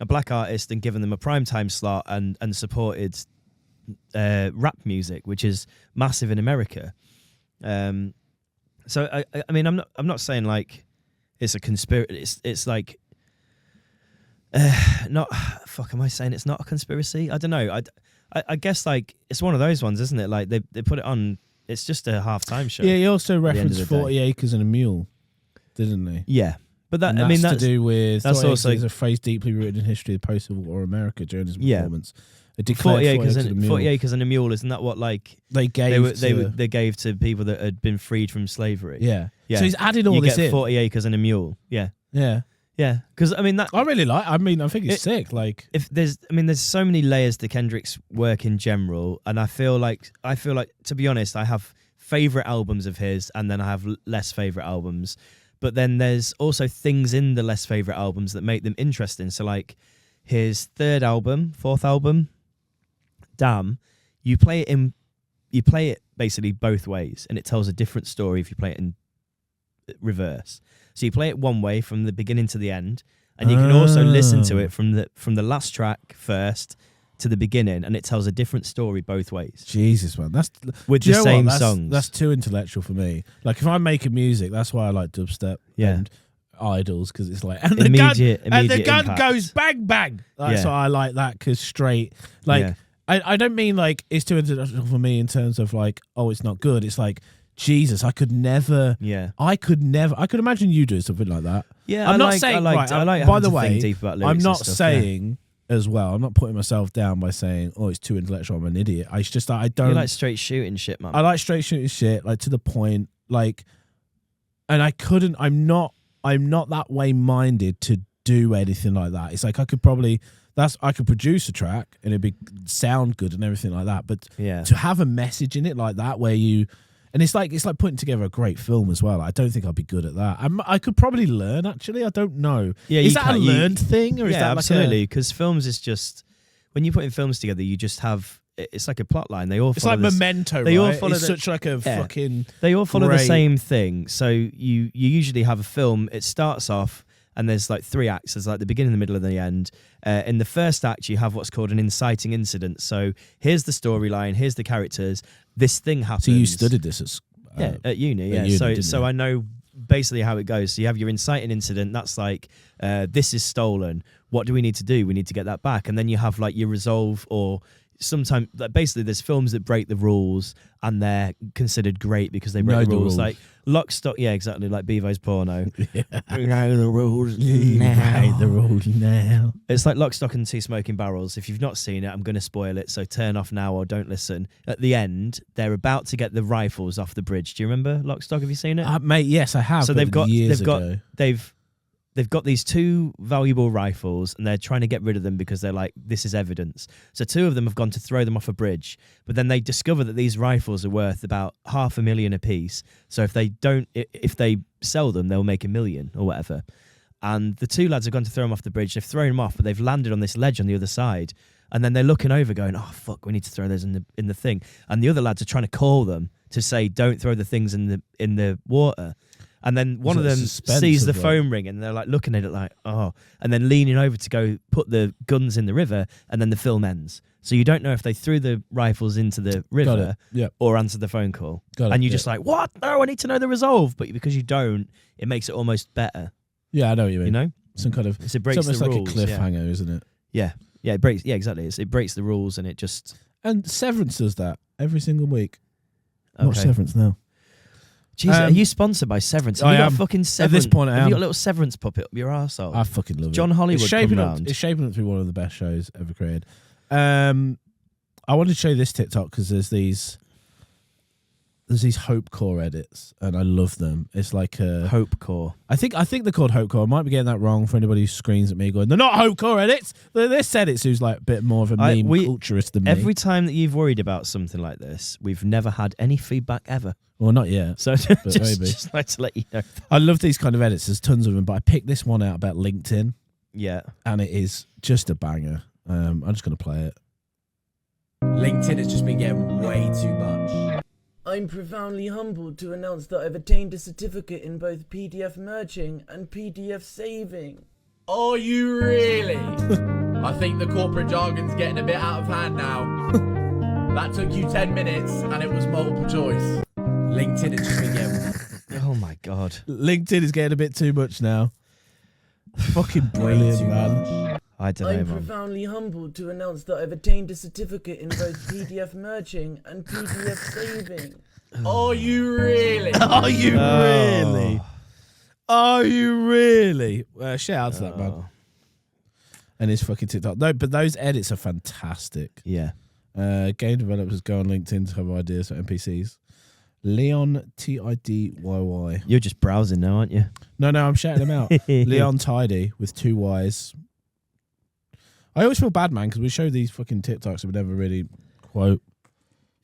black artist and given them a primetime slot and supported rap music, which is massive in America. So I mean, I'm not saying like it's a conspiracy. It's like not fuck. Am I saying it's not a conspiracy? I don't know. I guess like it's one of those ones, isn't it? Like they put it on. It's just a halftime show. Yeah, he also at the end of referenced the 40 Acres and a Mule, didn't he? Yeah, but that And I mean that's that's to do with that's 40 also- Acres is a phrase deeply rooted in history of post-Civil War America during his Yeah. performance. It declared 40 acres and a mule. 40 acres and a mule. Isn't that what like They gave they gave to people that had been freed from slavery? yeah. Yeah. So he's added all you this get in. 40 acres and a mule. Yeah, Yeah. yeah. Because I mean that I really like. I mean, I think it's sick. Like, if there's so many layers to Kendrick's work in general, and I feel like to be honest, I have favorite albums of his, and then I have less favorite albums. But then there's also things in the less favorite albums that make them interesting. So like his fourth album, Damn, you play it basically both ways, and it tells a different story if you play it in reverse. So you play it one way from the beginning to the end, and you can also listen to it from the last track first to the beginning, and it tells a different story both ways. Jesus, man, that's with do you the know same what? songs. That's too intellectual for me. Like, if I'm making music, that's why I like dubstep and idols, because it's like and the gun impact. goes bang bang. That's Yeah. why I like that, because straight like. Yeah. I don't mean like it's too intellectual for me in terms of like, oh, it's not good. It's like, Jesus, I could never. I could imagine you doing something like that. Yeah, I'm I not like, saying. I like, right, I like by having the to way, think deep about lyrics I'm not and stuff, saying as well. I'm not putting myself down by saying, oh, it's too intellectual. I'm an idiot. I just I don't. You like straight shooting shit, man. I like straight shooting shit, like to the point, like, and I couldn't. I'm not that way minded to do anything like that. It's like I could produce a track and it'd sound good and everything like that, but to have a message in it like that, where you, and it's like putting together a great film as well. I don't think I'd be good at that. I could probably learn, actually. I don't know. Yeah, is that a learned thing, or is that absolutely? Because films is just when you're putting films together, you just have it's like a plot line. They all it's follow like Memento. They all right? follow it's such like a fucking. They all follow the great- same thing. So you usually have a film. It starts off. And there's like 3 acts. There's like the beginning, the middle, and the end. In the first act, you have what's called an inciting incident. So here's the storyline. Here's the characters. This thing happens. So you studied this at uni. Yeah. So I know basically how it goes. So you have your inciting incident. That's like this is stolen. What do we need to do? We need to get that back. And then you have like your resolve, or sometimes like, basically there's films that break the rules and they're considered great because they break the rules. Like Lock, Stock, yeah, exactly, like Bevo's porno. Know the rules now. The rules now. It's like Lock, Stock and Two Smoking Barrels. If you've not seen it, I'm going to spoil it, so turn off now or don't listen. At the end, they're about to get the rifles off the bridge. Do you remember Lock, Stock? Have you seen it? Mate, yes, I have. So they've got these 2 valuable rifles, and they're trying to get rid of them because they're like, this is evidence. So 2 of them have gone to throw them off a bridge, but then they discover that these rifles are worth about $500,000 a piece. So if they sell them, they'll make $1 million or whatever. And the 2 lads have gone to throw them off the bridge. They've thrown them off, but they've landed on this ledge on the other side. And then they're looking over going, oh, fuck, we need to throw those in the thing. And the other lads are trying to call them to say, don't throw the things in the water. And then one of them sees the phone ring, and they're like looking at it like, oh, and then leaning over to go put the guns in the river, and then the film ends. So you don't know if they threw the rifles into the river or answered the phone call. And you're just like, what? No, I need to know the resolve. But because you don't, it makes it almost better. Yeah, I know what you mean. You know? Some kind of, it breaks the like rules. A cliffhanger, isn't it? Yeah. Yeah, it breaks. Yeah, exactly. It breaks the rules, and it just. And Severance does that every single week. Watch Severance now. Jesus, are you sponsored by Severance? Have you got fucking Severance? At this point, have you got a little Severance puppet up your arsehole? I fucking love it. John Hollywood it's shaping up to be one of the best shows ever created. I wanted to show you this TikTok because there's these Hopecore edits, and I love them. It's like a Hopecore. I think they're called Hopecore. I might be getting that wrong for anybody who screams at me going, they're not Hopecore edits. They're this edits who's like a bit more of a meme culturist than me. Every time that you've worried about something like this, we've never had any feedback ever. Well, not yet. So just like to let you know. I love these kind of edits. There's tons of them, but I picked this one out about LinkedIn. Yeah. And it is just a banger. I'm just going to play it. LinkedIn has just been getting way too much. I'm profoundly humbled to announce that I've attained a certificate in both PDF merging and PDF saving. Are you really? I think the corporate jargon's getting a bit out of hand now. That took you 10 minutes and it was multiple choice. LinkedIn has just been getting Oh my god. LinkedIn is getting a bit too much now. Fucking brilliant, man. I don't I'm know, man. profoundly humbled to announce that I've attained a certificate in both PDF merging and PDF saving. Are you really? Are you really? Are you really? Shout out to that man. And his fucking TikTok. No, but those edits are fantastic. Yeah. Game developers go on LinkedIn to have ideas for NPCs. Leon Tiddyy. You're just browsing now, aren't you? No, I'm shouting him out. Leon Tidy with 2 Ys. I always feel bad, man, because we show these fucking TikToks and we never really quote.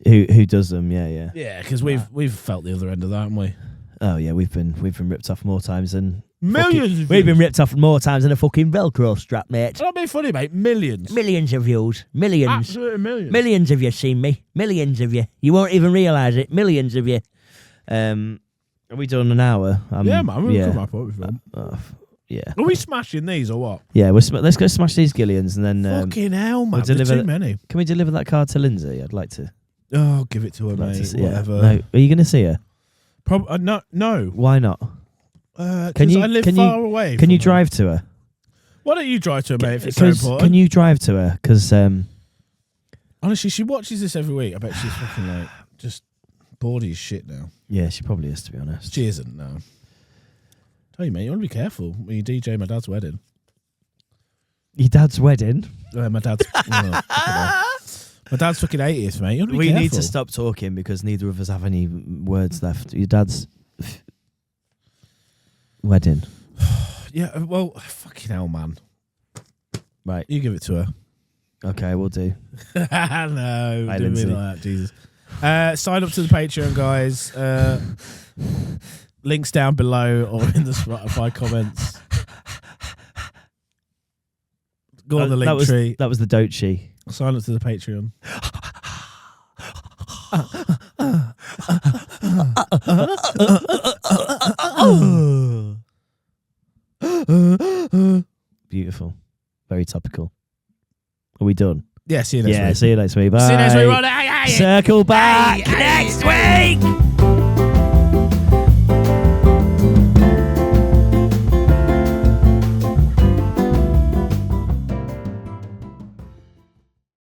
Who does them? Yeah. Yeah, because we've felt the other end of that, haven't we? Oh yeah, we've been ripped off more times than Millions. We've been ripped off more times than a fucking Velcro strap, mate. Not being funny, mate. Millions. Millions of views. Millions. Absolutely millions. Millions of you seen me. Millions of you. You won't even realise it. Millions of you. Are we done an hour? Yeah, man. We'll come up with them. Yeah. Are we smashing these or what? Yeah, let's go smash these Gillians and then. Fucking hell, man. We'll Too many. Can we deliver that card to Lindsay? I'd like to. Oh, give it to her, I'd like mate. to see Whatever. her. No, are you going to see her? No. Why not? Can I live far away? Can you her. drive to her? Why don't you drive to her, mate, if it's so important? Can you drive to her? Because honestly, she watches this every week. I bet she's fucking like just bored as shit now. yeah, she probably is, to be honest. She isn't, no. Tell you, mate, you want to be careful when you DJ my dad's wedding. Your dad's wedding? My dad's... my dad's fucking 80th, mate. You want to be We careful. need to stop talking because neither of us have any words left. Your dad's wedding. Yeah, well, fucking hell, man. Right. You give it to her. Okay, we'll do. No, Hi, didn't Lindsay. mean like that, Jesus. Sign up to the Patreon, guys. Links down below or in the Spotify comments. Go on the link tree. That was the Dochi. Sign up to the Patreon. Beautiful. Very topical. Are we done? Yeah, see you next week. See you next week. Bye. See you next week. Circle back next week.